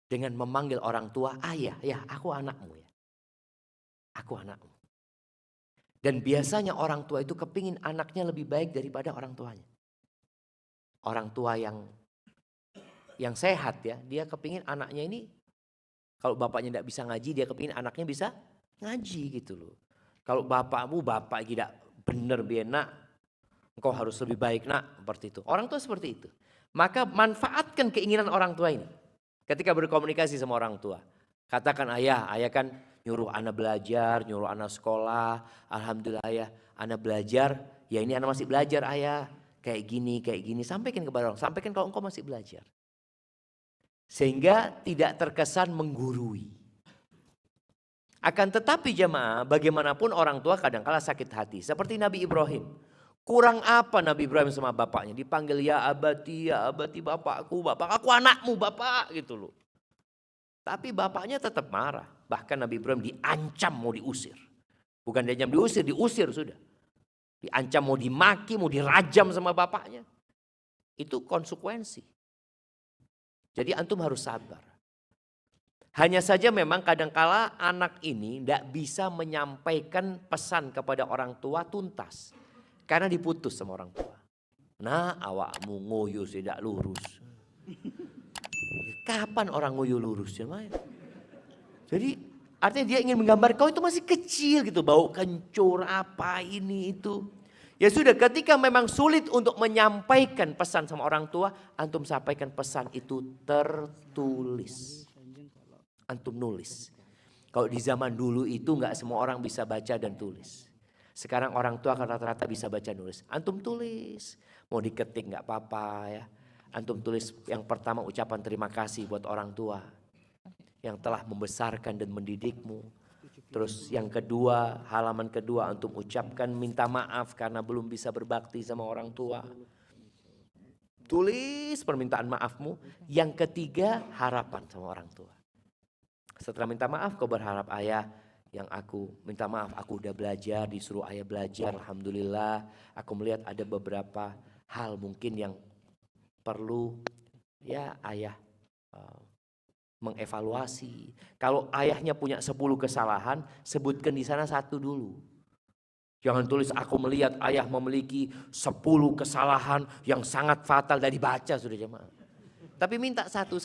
Dengan memanggil orang tua, ayah, ya aku anakmu ya. Aku anakmu. Dan biasanya orang tua itu kepingin anaknya lebih baik daripada orang tuanya. Orang tua yang sehat ya, dia kepingin anaknya ini, kalau bapaknya tidak bisa ngaji, dia kepingin anaknya bisa ngaji gitu loh. Kalau bapakmu, bapak tidak benar biar nak, engkau harus lebih baik nak, seperti itu. Orang tua seperti itu. Maka manfaatkan keinginan orang tua ini. Ketika berkomunikasi sama orang tua. Katakan ayah kan nyuruh anak belajar, nyuruh anak sekolah. Alhamdulillah ayah, anak belajar. Ya ini anak masih belajar ayah. Kayak gini. Sampaikan kepada orang, sampaikan kalau engkau masih belajar. Sehingga tidak terkesan menggurui. Akan tetapi jemaah, bagaimanapun orang tua kadang-kala sakit hati. Seperti Nabi Ibrahim. Kurang apa Nabi Ibrahim sama bapaknya? Dipanggil ya abati bapakku, bapak aku anakmu bapak gitu loh. Tapi bapaknya tetap marah. Bahkan Nabi Ibrahim diancam mau diusir. Bukan diusir sudah. Diancam mau dimaki, mau dirajam sama bapaknya. Itu konsekuensi. Jadi antum harus sabar. Hanya saja memang kadangkala anak ini tidak bisa menyampaikan pesan kepada orang tua tuntas. Karena diputus sama orang tua. Nah awakmu ngoyo tidak lurus. Kapan orang ngoyo lurus ya Maya? Jadi artinya dia ingin menggambar kau itu masih kecil gitu. Bau kencur apa ini itu. Ya sudah, ketika memang sulit untuk menyampaikan pesan sama orang tua, antum sampaikan pesan itu tertulis. Antum nulis. Kalau di zaman dulu itu nggak semua orang bisa baca dan tulis. Sekarang orang tua rata-rata bisa baca nulis. Antum tulis, mau diketik nggak apa-apa ya. Antum tulis yang pertama ucapan terima kasih buat orang tua yang telah membesarkan dan mendidikmu. Terus yang kedua, halaman kedua antum ucapkan minta maaf karena belum bisa berbakti sama orang tua. Tulis permintaan maafmu. Yang ketiga, harapan sama orang tua. Setelah minta maaf kau berharap ayah, yang aku minta maaf aku udah belajar, disuruh ayah belajar, alhamdulillah. Aku melihat ada beberapa hal mungkin yang perlu ya ayah mengevaluasi. Kalau ayahnya punya 10 kesalahan, sebutkan di sana 1 dulu. Jangan tulis aku melihat ayah memiliki 10 kesalahan yang sangat fatal dari baca sudah jemaah. Tapi minta satu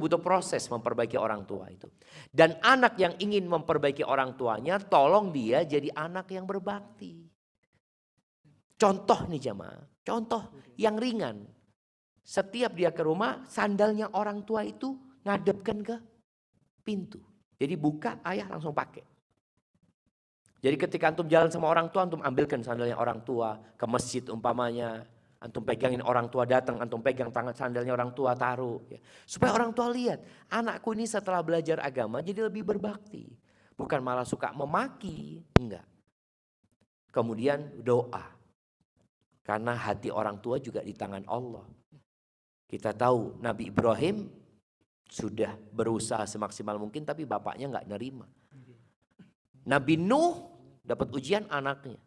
butuh proses memperbaiki orang tua itu. Dan anak yang ingin memperbaiki orang tuanya, tolong dia jadi anak yang berbakti. Contoh nih jemaah, contoh yang ringan. Setiap dia ke rumah, sandalnya orang tua itu ngadepkan ke pintu. Jadi buka, ayah langsung pakai. Jadi ketika antum jalan sama orang tua, antum ambilkan sandalnya orang tua ke masjid umpamanya. Antum pegangin orang tua datang, antum pegang tangan sandalnya orang tua taruh. Ya. Supaya orang tua lihat, anakku ini setelah belajar agama jadi lebih berbakti. Bukan malah suka memaki, enggak. Kemudian doa. Karena hati orang tua juga di tangan Allah. Kita tahu Nabi Ibrahim sudah berusaha semaksimal mungkin tapi bapaknya nggak nerima. Nabi Nuh dapat ujian anaknya.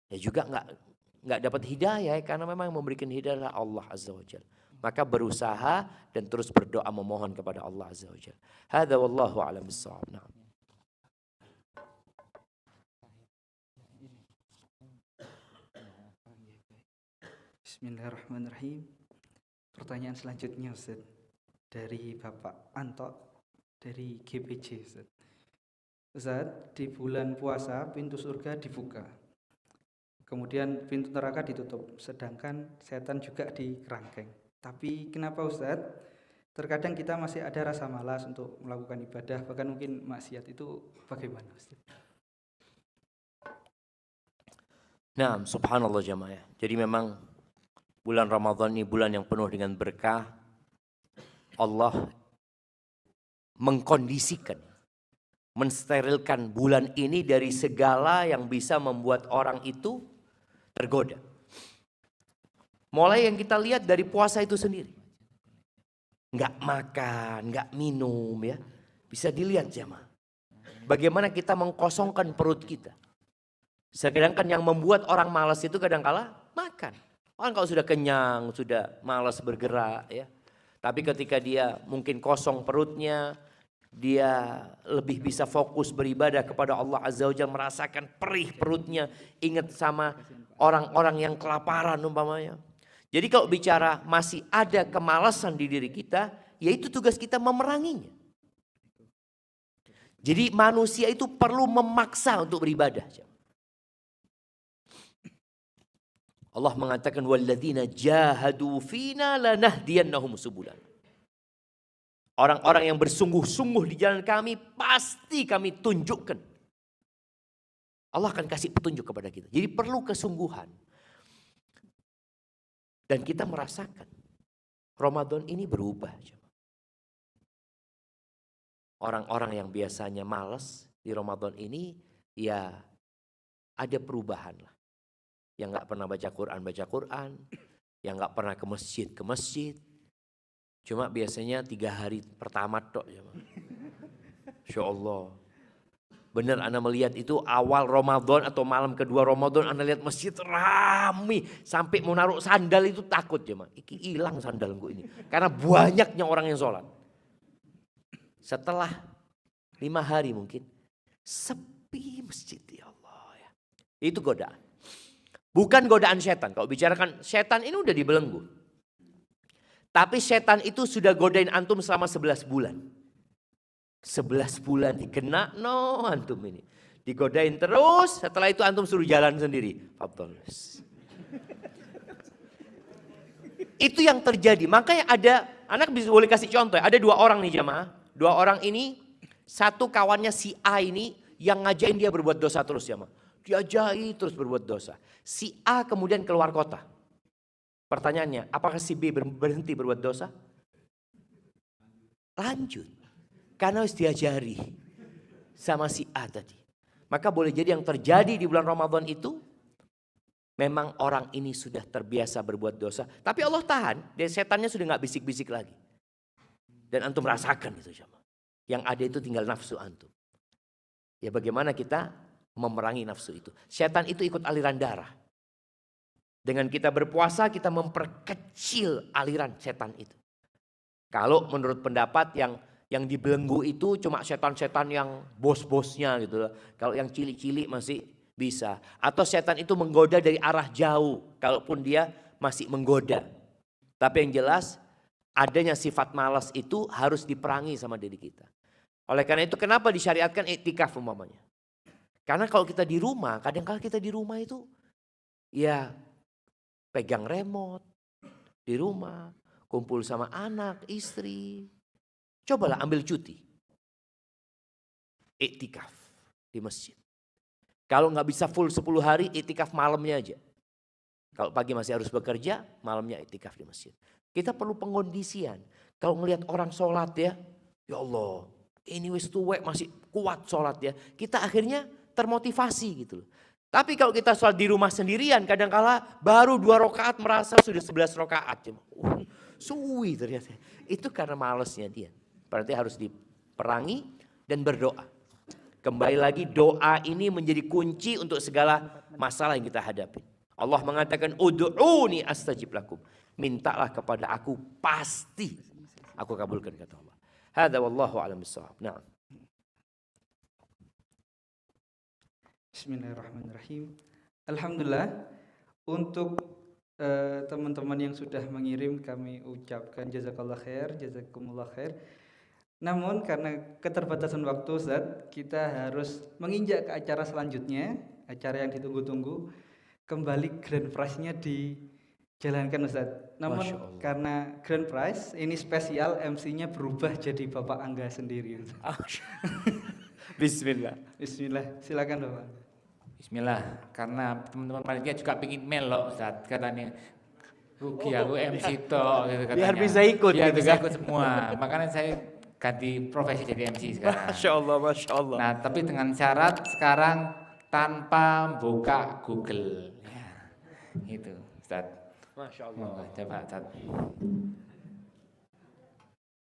Ya juga nggak dapat hidayah karena memang memberikan hidayah Allah Azza wa Jalla. Maka berusaha dan terus berdoa memohon kepada Allah Azza wa Jalla. Hadza wallahu a'lam bissawab. Nah. Bismillahirrahmanirrahim. Pertanyaan selanjutnya Ustaz. Dari Bapak Anto dari GPJ Ustaz. Ustaz, di bulan puasa pintu surga dibuka. Kemudian pintu neraka ditutup, sedangkan setan juga dikerangkeng. Tapi kenapa Ustaz? Terkadang kita masih ada rasa malas untuk melakukan ibadah, bahkan mungkin maksiat, itu bagaimana Ustaz? Nah, subhanallah jamaah. Jadi memang bulan Ramadan ini bulan yang penuh dengan berkah. Allah mengkondisikan, mensterilkan bulan ini dari segala yang bisa membuat orang itu tergoda. Mulai yang kita lihat dari puasa itu sendiri. Nggak makan, nggak minum ya. Bisa dilihat jemaah. Bagaimana kita mengkosongkan perut kita. Sedangkan yang membuat orang malas itu kadang-kala makan. Orang kalau sudah kenyang, sudah malas bergerak ya. Tapi ketika dia mungkin kosong perutnya, dia lebih bisa fokus beribadah kepada Allah Azza wa Jalla, merasakan perih perutnya, ingat sama orang-orang yang kelaparan umpamanya. Jadi kalau bicara masih ada kemalasan di diri kita, yaitu tugas kita memeranginya. Jadi manusia itu perlu memaksa untuk beribadah. Allah mengatakan walladzina jahadu fina lanahdiyannahum subulana. Orang-orang yang bersungguh-sungguh di jalan kami pasti kami tunjukkan. Allah akan kasih petunjuk kepada kita. Jadi perlu kesungguhan. Dan kita merasakan Ramadan ini berubah. Orang-orang yang biasanya malas di Ramadan ini ya ada perubahan lah. Yang gak pernah baca Quran, yang gak pernah ke masjid. Cuma biasanya 3 hari pertama tok. Insya Allah. Benar Anda melihat itu awal Ramadan atau malam kedua Ramadan Anda lihat masjid rame. Sampai mau naruh sandal itu takut ya. Iki hilang sandalku ini. Karena banyaknya orang yang sholat. Setelah 5 hari mungkin. Sepi masjid ya Allah. Ya. Itu godaan. Bukan godaan setan. Kalau bicarakan setan ini udah dibelenggu. Tapi setan itu sudah godain antum selama 11 bulan. 11 bulan dikena no antum ini. Digodain terus, setelah itu antum suruh jalan sendiri. Itu yang terjadi. Makanya ada, anak bisa boleh kasih contoh ya. Ada 2 orang nih jamaah. 2 orang ini, satu kawannya si A ini yang ngajain dia berbuat dosa terus jamaah. Diajai terus berbuat dosa. Si A kemudian keluar kota. Pertanyaannya, apakah si B berhenti berbuat dosa? Lanjut. Karena harus diajari sama si A tadi. Maka boleh jadi yang terjadi di bulan Ramadan itu, memang orang ini sudah terbiasa berbuat dosa. Tapi Allah tahan, dan setannya sudah gak bisik-bisik lagi. Dan antum rasakan itu. Yang ada itu tinggal nafsu antum. Ya bagaimana kita memerangi nafsu itu. Setan itu ikut aliran darah. Dengan kita berpuasa kita memperkecil aliran setan itu. Kalau menurut pendapat yang dibelenggu itu cuma setan-setan yang bos-bosnya gitu. Kalau yang cilik-cilik masih bisa. Atau setan itu menggoda dari arah jauh. Kalaupun dia masih menggoda. Tapi yang jelas adanya sifat malas itu harus diperangi sama diri kita. Oleh karena itu kenapa disyariatkan iktikaf umpamanya. Karena kalau kita di rumah, kadang-kadang kita di rumah itu ya pegang remote di rumah, kumpul sama anak, istri. Cobalah ambil cuti. Iktikaf di masjid. Kalau nggak bisa full 10 hari, iktikaf malamnya aja. Kalau pagi masih harus bekerja, malamnya iktikaf di masjid. Kita perlu pengkondisian. Kalau ngelihat orang sholat ya Allah, ini wis tuwek masih kuat sholat ya. Kita akhirnya termotivasi gitu loh. Tapi kalau kita sholat di rumah sendirian, kadangkala baru 2 rakaat merasa sudah 11 rakaat. Suwi ternyata. Itu karena malesnya dia. Berarti harus diperangi dan berdoa. Kembali lagi doa ini menjadi kunci untuk segala masalah yang kita hadapi. Allah mengatakan ud'uni astajib lakum. Mintalah kepada aku pasti aku kabulkan kata Allah. Hadza wallahu a'lam bissawab. Nah. Bismillahirrahmanirrahim. Alhamdulillah untuk teman-teman yang sudah mengirim kami ucapkan jazakallah khair, jazakumullah khair. Namun karena keterbatasan waktu Ustaz, kita harus menginjak ke acara selanjutnya, acara yang ditunggu-tunggu. Kembali grand prize-nya dijalankan Ustaz. Namun karena grand prize ini spesial, MC-nya berubah jadi Bapak Angga sendiri. Bismillah. Bismillah, silakan Bapak. Bismillah, karena teman-teman panitia juga pengen melok Ustaz, katanya rugi aku MC toh gitu katanya. Biar bisa ikut biar gitu bisa kan? ikut semua. Makanya saya ganti profesi jadi MC sekarang. Masya Allah, Masya Allah. Nah, tapi dengan syarat sekarang tanpa buka Google. Ya, itu, Ustaz. Masya Allah. Coba, Ustaz.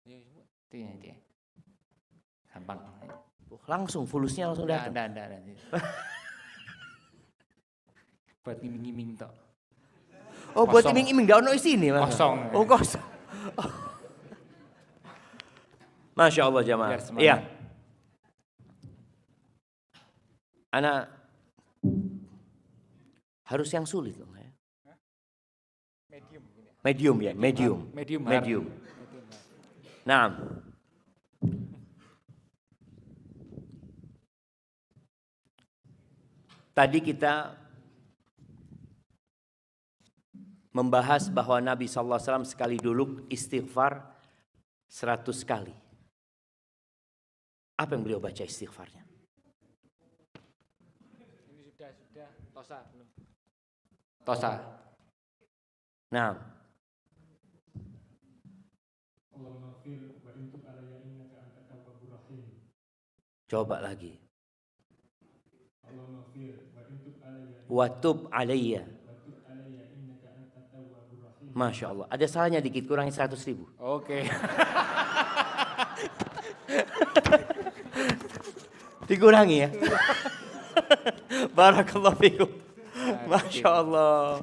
Itu ya, dia. Gampang. Langsung, fulusnya langsung datang. Ada. Buat iming-iming tok. Oh, buat iming-iming, nggak ono sini, Mas. Kosong. Oh, kosong. Oh. Masya Allah jamaah. Iya. Anak harus yang sulit loh ya. Medium ya, medium. Nah. Tadi kita membahas bahwa Nabi SAW sekali dulu istighfar 100 kali. Apa yang beliau baca istighfarnya? Ini sudah tosa belum? Tosa. Nah. Coba lagi. Watub alayya. Masya Allah. Ada salahnya dikit, kurangi 100.000. Oke. Dikurangi ya. Barakallahu fikum. Masya Allah.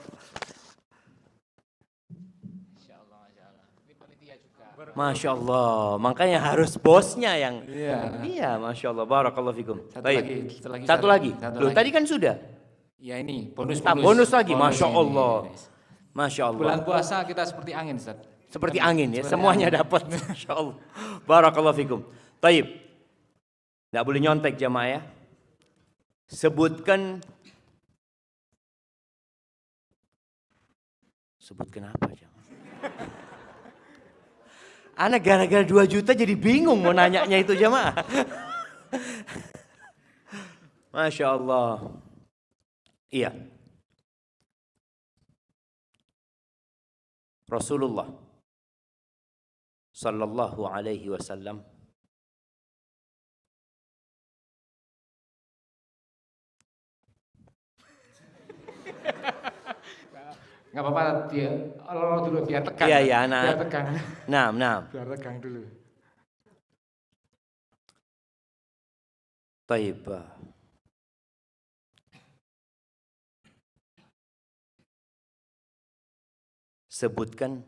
Masya Allah. Makanya harus bosnya yang. Iya, Masya Allah. Barakallahu fikum. Satu lagi. Loh, tadi kan sudah. Ya ini bonus. Bonus lagi. Masya Allah. Masya Allah. Bulan puasa kita seperti angin, Ustaz. Seperti angin ya, semuanya dapat. Masya Allah. Barakallahu fikum. Taib. Tidak boleh nyontek jamaah ya. Sebutkan apa jamaah? Anak gara-gara 2 juta jadi bingung mau nanyanya itu jamaah. Masya Allah. Iya. Rasulullah sallallahu alaihi wasallam Nggak apa-apa, dia Allah dulu biar tegang. Iya, anak. Biar tegang. Nah. Biar tegang dulu. Taib. Sebutkan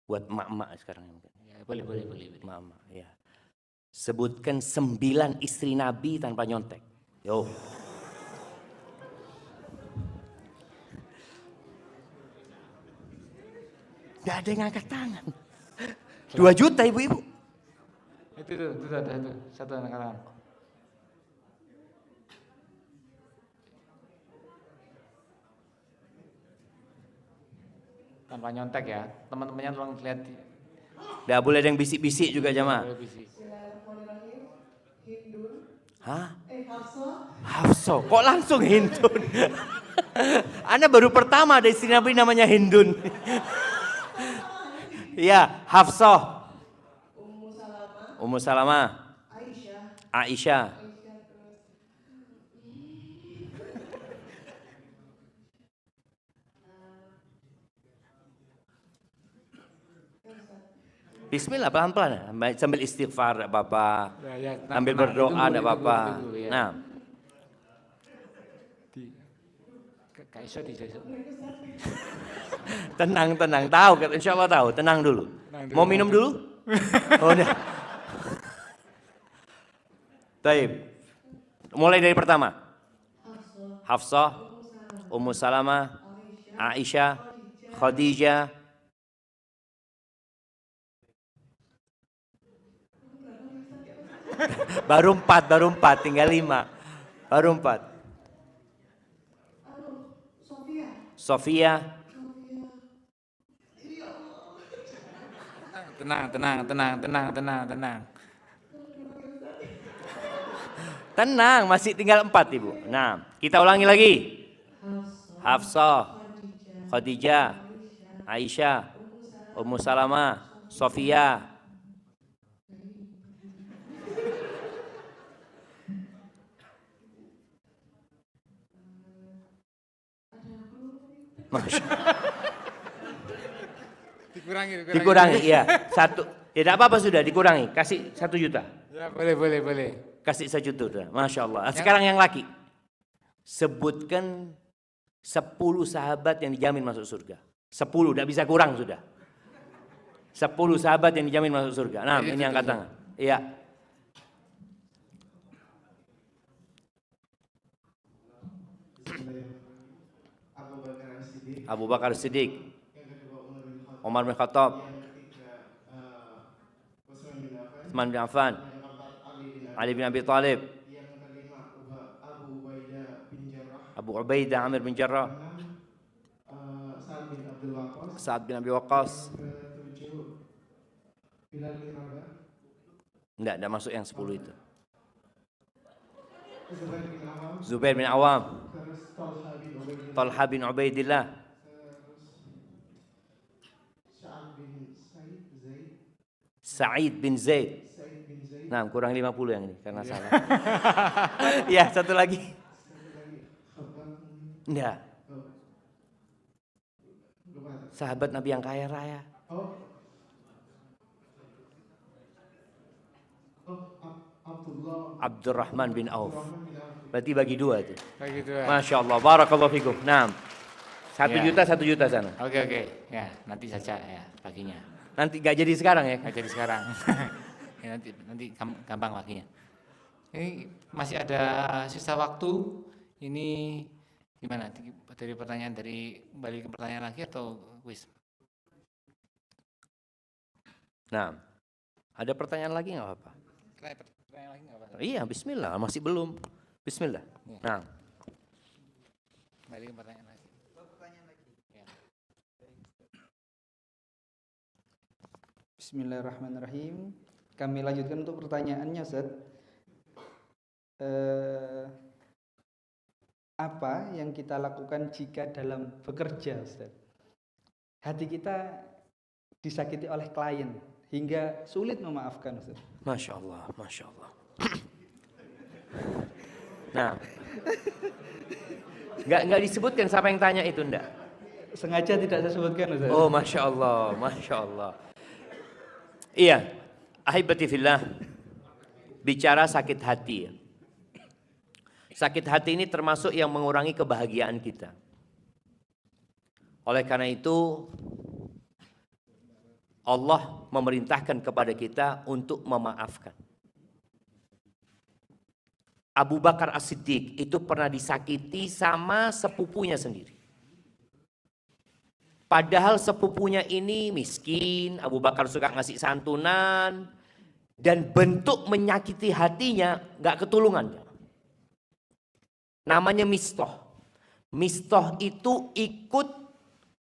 buat mak-mak sekarang. Ya, boleh. Mak-mak, ya. Sebutkan 9 istri Nabi tanpa nyontek. Yo. Gak ada yang angkat tangan. 2 juta ibu-ibu. Itu satu angkat tangan. Tanpa nyontek ya, teman-temannya tolong lihat. Gak boleh ada yang bisik-bisik juga jamaah. Hah? Hafsa. Kok langsung Hindun? Anda baru pertama ada istri Nabi namanya Hindun. Iya, Hafsah. Ummu Salamah. Aisyah. Bismillah pelan-pelan, sambil istighfar enggak apa-apa. Sambil berdoa enggak apa-apa. Nah. Tenang, tahu kan insyaallah tahu, tenang dulu. Mau minum dulu? Oh, udah. Taib. Mulai dari pertama. Hafsah, Ummu Salamah, Aisyah, Khadijah. Baru 4, tinggal 5. Baru 4. Sofia. Tenang. Tenang, masih tinggal 4 ibu. Nah, kita ulangi lagi. Hafsah, Khadijah, Aisyah, Ummu Salamah, Sofia. Masya. Dikurangi, iya. Satu. Ya tidak apa-apa sudah dikurangi. Kasih 1 juta. Ya, boleh. Kasih 1 juta. Masya Allah. Sekarang yang laki. Sebutkan 10 sahabat yang dijamin masuk surga. 10, tidak bisa kurang sudah. 10 sahabat yang dijamin masuk surga. Nah, ini angkat tangan. Iya. Abu Bakar Siddiq, Umar bin Khattab, Utsman bin Affan, Ali bin Abi Thalib, Abu Ubaidah Amir bin Jarrah, Sa'ad bin Abi Waqqas. Tidak masuk yang 10 itu. Zubair bin Awam, Talha bin Ubaidillah, Sa'id bin Zaid. Nah, kurang 50 yang ini karena salah. Ya, satu lagi. Enggak. Sahabat Nabi yang kaya raya. Abdurrahman bin Auf. Berarti bagi 2 itu. Bagi 2. Masya Allah. Barakallahu fikum. Nah, 1 juta sana. Oke. Ya, nanti saja ya baginya. Nanti gak jadi sekarang ya? Gak jadi sekarang. Ya, nanti gampang baginya. Ini masih ada sisa waktu. Ini gimana? Dari pertanyaan balik ke pertanyaan lagi atau kuis? Nah, ada pertanyaan lagi nggak apa-apa? Pertanyaan lagi nggak apa-apa? Iya, Bismillah, masih belum. Bismillah. Ya. Nah, balik ke pertanyaan lagi. Ya. Bismillahirrahmanirrahim. Kami lanjutkan untuk pertanyaannya, Ustaz. Apa yang kita lakukan jika dalam bekerja, Ustaz? Hati kita disakiti oleh klien hingga sulit memaafkan, Ustaz. Masya Allah. Nah, nggak disebutkan siapa yang tanya itu, enggak? Sengaja tidak saya sebutkan, Ustaz. Oh, Masya Allah. Iya, ahibati fillah, bicara sakit hati. Sakit hati ini termasuk yang mengurangi kebahagiaan kita. Oleh karena itu, Allah memerintahkan kepada kita untuk memaafkan. Abu Bakar As-Siddiq itu pernah disakiti sama sepupunya sendiri. Padahal sepupunya ini miskin, Abu Bakar suka ngasih santunan, dan bentuk menyakiti hatinya gak ketulungan. Namanya Mistah. Mistah itu ikut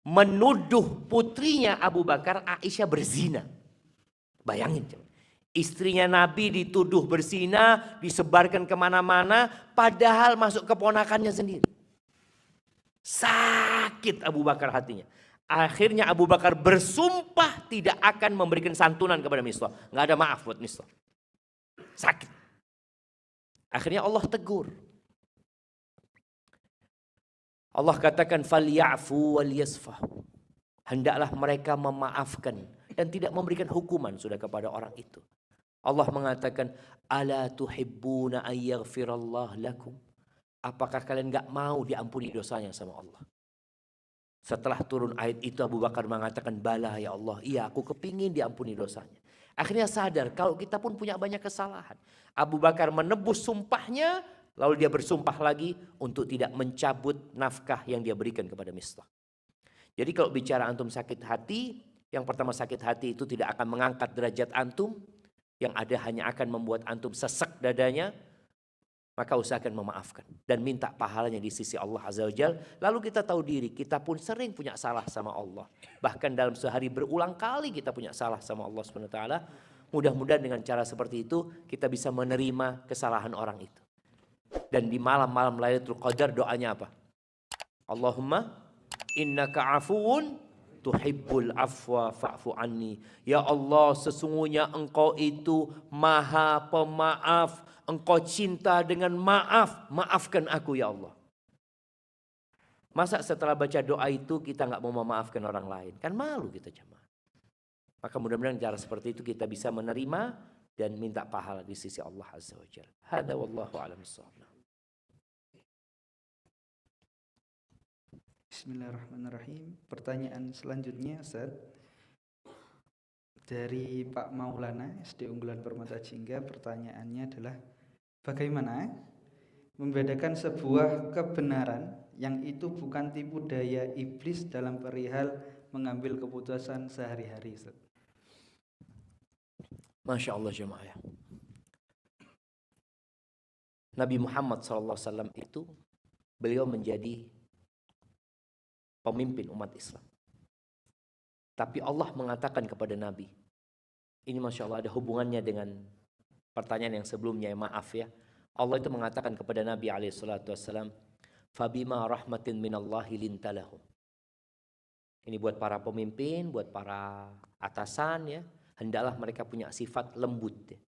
menuduh putrinya Abu Bakar, Aisyah, berzina. Bayangin. Istrinya Nabi dituduh berzina, disebarkan kemana-mana, padahal masuk keponakannya sendiri. Sakit Abu Bakar hatinya. Akhirnya Abu Bakar bersumpah tidak akan memberikan santunan kepada Mistah. Nggak ada maaf buat Mistah. Sakit. Akhirnya Allah tegur. Allah katakan falyafu wal yasfahu. Hendaklah mereka memaafkan dan tidak memberikan hukuman sudah kepada orang itu. Allah mengatakan ala tuhibbuna ayyaghfirallah lakum. Apakah kalian enggak mau diampuni dosanya sama Allah? Setelah turun ayat itu Abu Bakar mengatakan bala ya Allah, iya aku kepingin diampuni dosanya. Akhirnya sadar kalau kita pun punya banyak kesalahan. Abu Bakar menebus sumpahnya, lalu dia bersumpah lagi untuk tidak mencabut nafkah yang dia berikan kepada Mistah. Jadi kalau bicara antum sakit hati, yang pertama sakit hati itu tidak akan mengangkat derajat antum, yang ada hanya akan membuat antum sesek dadanya. Maka usahakan memaafkan dan minta pahalanya di sisi Allah Azza wa Jalla. Lalu kita tahu diri, kita pun sering punya salah sama Allah. Bahkan dalam sehari berulang kali kita punya salah sama Allah Subhanahu wa taala. Mudah-mudahan dengan cara seperti itu kita bisa menerima kesalahan orang itu. Dan di malam-malam Lailatul Qadar doanya apa? Allahumma innaka afuwun tuhibbul afwa fa'fu anni. Ya Allah, sesungguhnya Engkau itu Maha Pemaaf. Engkau cinta dengan maaf. Maafkan aku ya Allah. Masa setelah baca doa itu kita nggak mau memaafkan orang lain? Kan malu kita jemaah. Maka mudah-mudahan cara seperti itu kita bisa menerima dan minta pahala di sisi Allah Azza wa Jalla. Hada wallahu a'lam bissawab. Bismillahirrahmanirrahim. Pertanyaan selanjutnya, Ustaz, dari Pak Maulana, SD Unggulan Permata Jingga. Pertanyaannya adalah, bagaimana membedakan sebuah kebenaran yang itu bukan tipu daya iblis dalam perihal mengambil keputusan sehari-hari, Ustaz? Masya Allah jemaah. Nabi Muhammad SAW itu beliau menjadi pemimpin umat Islam. Tapi Allah mengatakan kepada Nabi, ini Masya Allah ada hubungannya dengan pertanyaan yang sebelumnya, maaf ya. Allah itu mengatakan kepada Nabi SAW, Fabima rahmatin minallahi lintalahum. Ini buat para pemimpin, buat para atasan ya, hendaklah mereka punya sifat lembut ya.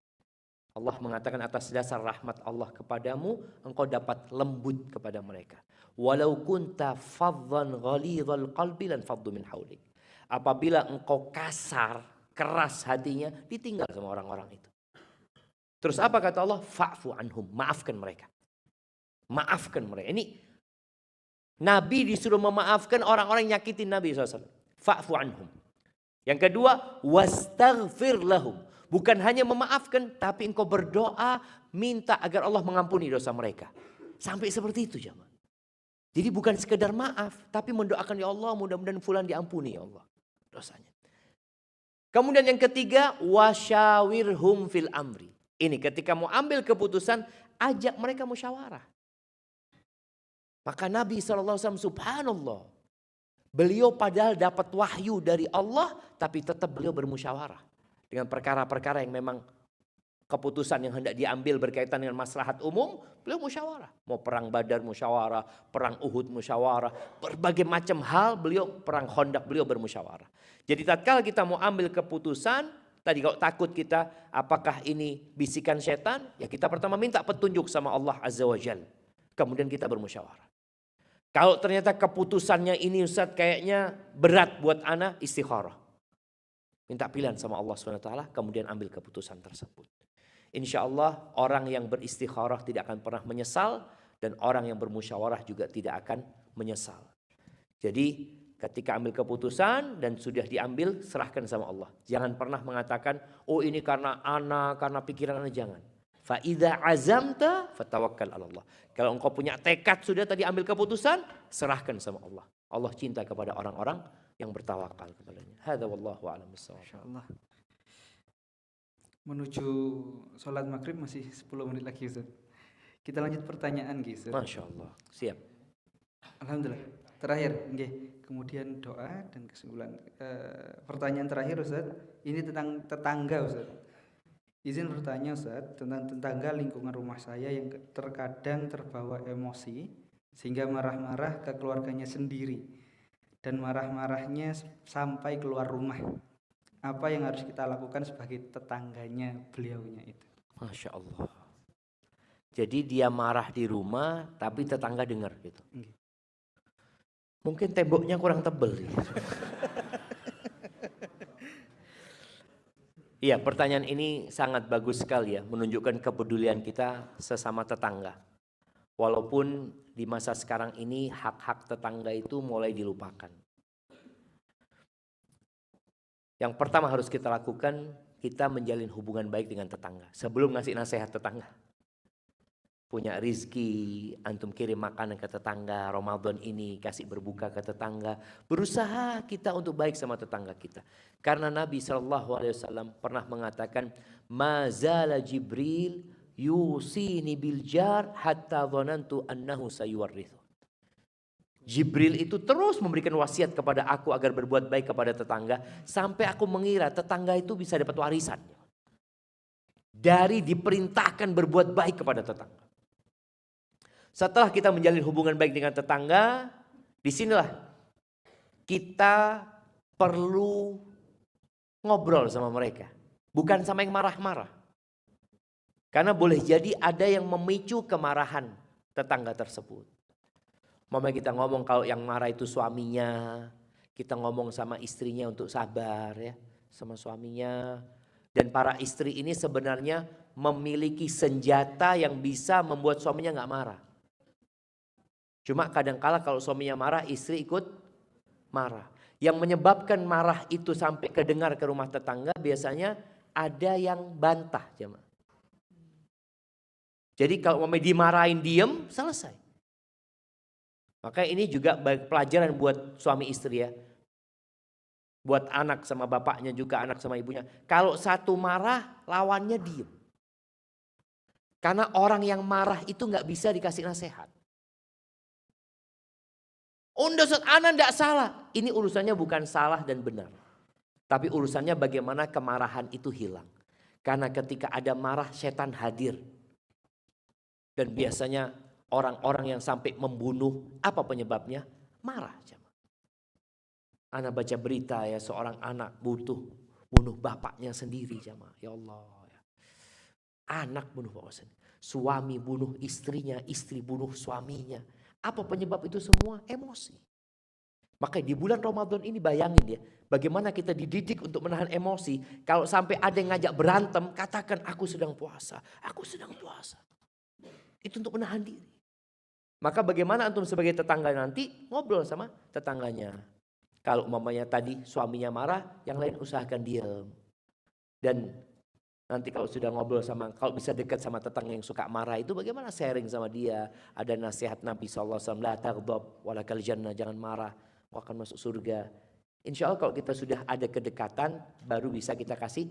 Allah mengatakan atas dasar rahmat Allah kepadamu, engkau dapat lembut kepada mereka. Walau kunta faddan ghalidhal qalbi lan faddu min haulik. Apabila engkau kasar, keras hatinya, ditinggal sama orang-orang itu. Terus apa kata Allah? Fa'fu anhum, maafkan mereka. Maafkan mereka. Ini Nabi disuruh memaafkan orang-orang yang nyakitin Nabi SAW. Fa'fu anhum. Yang kedua, wastaghfir lahum. Bukan hanya memaafkan, tapi engkau berdoa, minta agar Allah mengampuni dosa mereka. Sampai seperti itu jemaah. Jadi bukan sekedar maaf, tapi mendoakan, ya Allah mudah-mudahan fulan diampuni ya Allah dosanya. Kemudian yang ketiga, wasyawirhum fil amri. Ini ketika mau ambil keputusan, ajak mereka musyawarah. Maka Nabi SAW subhanallah, beliau padahal dapat wahyu dari Allah, tapi tetap beliau bermusyawarah. Dengan perkara-perkara yang memang keputusan yang hendak diambil berkaitan dengan maslahat umum, beliau musyawarah. Mau perang Badar musyawarah, perang Uhud musyawarah, berbagai macam hal beliau, perang Khandaq beliau bermusyawarah. Jadi tatkala kita mau ambil keputusan, tadi kalau takut kita apakah ini bisikan setan, ya kita pertama minta petunjuk sama Allah Azza wa Jalla. Kemudian kita bermusyawarah. Kalau ternyata keputusannya ini Ustaz kayaknya berat buat ana, istikharah. Minta pilihan sama Allah SWT, kemudian ambil keputusan tersebut. Insya Allah orang yang beristikharah tidak akan pernah menyesal, dan orang yang bermusyawarah juga tidak akan menyesal. Jadi ketika ambil keputusan dan sudah diambil, serahkan sama Allah. Jangan pernah mengatakan, oh ini karena ana, karena pikiran ana, jangan. Fa idza azamta fatawakkal 'ala Allah. Kalau engkau punya tekad sudah tadi ambil keputusan, serahkan sama Allah. Allah cinta kepada orang-orang yang bertawakal kepadanya. Hadza wallahu a'lam bissawab. Insyaallah. Menuju sholat maghrib masih 10 menit lagi Ustaz. Kita lanjut pertanyaan Ustaz. Masya Allah. Siap. Alhamdulillah. Terakhir, kemudian doa dan kesimpulan. Pertanyaan terakhir Ustaz, ini tentang tetangga Ustaz. Izin bertanya Ustaz, tentang tetangga lingkungan rumah saya yang terkadang terbawa emosi sehingga marah-marah ke keluarganya sendiri dan marah-marahnya sampai keluar rumah. Apa yang harus kita lakukan sebagai tetangganya beliaunya itu? Masya Allah. Jadi dia marah di rumah tapi tetangga dengar gitu. Mungkin temboknya kurang tebal. Iya, pertanyaan ini sangat bagus sekali ya, menunjukkan kepedulian kita sesama tetangga. Walaupun di masa sekarang ini hak-hak tetangga itu mulai dilupakan. Yang pertama harus kita lakukan, kita menjalin hubungan baik dengan tetangga. Sebelum ngasih nasihat tetangga. Punya rizki, antum kirim makanan ke tetangga, Ramadan ini kasih berbuka ke tetangga. Berusaha kita untuk baik sama tetangga kita. Karena Nabi SAW pernah mengatakan, Ma zala Jibril yusini bil jar hatta dhanantu annahu sayuwarrithu. Jibril itu terus memberikan wasiat kepada aku agar berbuat baik kepada tetangga. Sampai aku mengira tetangga itu bisa dapat warisan. Dari diperintahkan berbuat baik kepada tetangga. Setelah kita menjalin hubungan baik dengan tetangga, disinilah kita perlu ngobrol sama mereka. Bukan sama yang marah-marah. Karena boleh jadi ada yang memicu kemarahan tetangga tersebut. Mama kita ngomong kalau yang marah itu suaminya, kita ngomong sama istrinya untuk sabar ya sama suaminya. Dan para istri ini sebenarnya memiliki senjata yang bisa membuat suaminya nggak marah. Cuma kadangkala kalau suaminya marah, istri ikut marah. Yang menyebabkan marah itu sampai kedengar ke rumah tetangga biasanya ada yang bantah jemaah. Jadi kalau mau dimarahin diem, selesai. Maka ini juga pelajaran buat suami istri ya. Buat anak sama bapaknya juga, anak sama ibunya. Kalau satu marah, lawannya diem. Karena orang yang marah itu nggak bisa dikasih nasihat. Ustaz, ana nggak salah. Ini urusannya bukan salah dan benar. Tapi urusannya bagaimana kemarahan itu hilang. Karena ketika ada marah, setan hadir. Dan biasanya orang-orang yang sampai membunuh, apa penyebabnya? Marah. Ana baca berita ya, seorang anak bunuh bapaknya sendiri jamaah. Ya Allah. Anak bunuh bapaknya sendiri. Suami bunuh istrinya, istri bunuh suaminya. Apa penyebab itu semua? Emosi. Makanya di bulan Ramadan ini bayangin ya, bagaimana kita dididik untuk menahan emosi. Kalau sampai ada yang ngajak berantem, katakan aku sedang puasa. Aku sedang puasa. Itu untuk menahan diri. Maka bagaimana antum sebagai tetangga nanti ngobrol sama tetangganya. Kalau umpamanya tadi suaminya marah, yang lain usahakan diam. Dan nanti kalau sudah ngobrol sama, kalau bisa dekat sama tetangga yang suka marah itu bagaimana sharing sama dia. Ada nasihat Nabi SAW, la taghdab walakal jannah, jangan marah, kau akan masuk surga. Insya Allah kalau kita sudah ada kedekatan, baru bisa kita kasih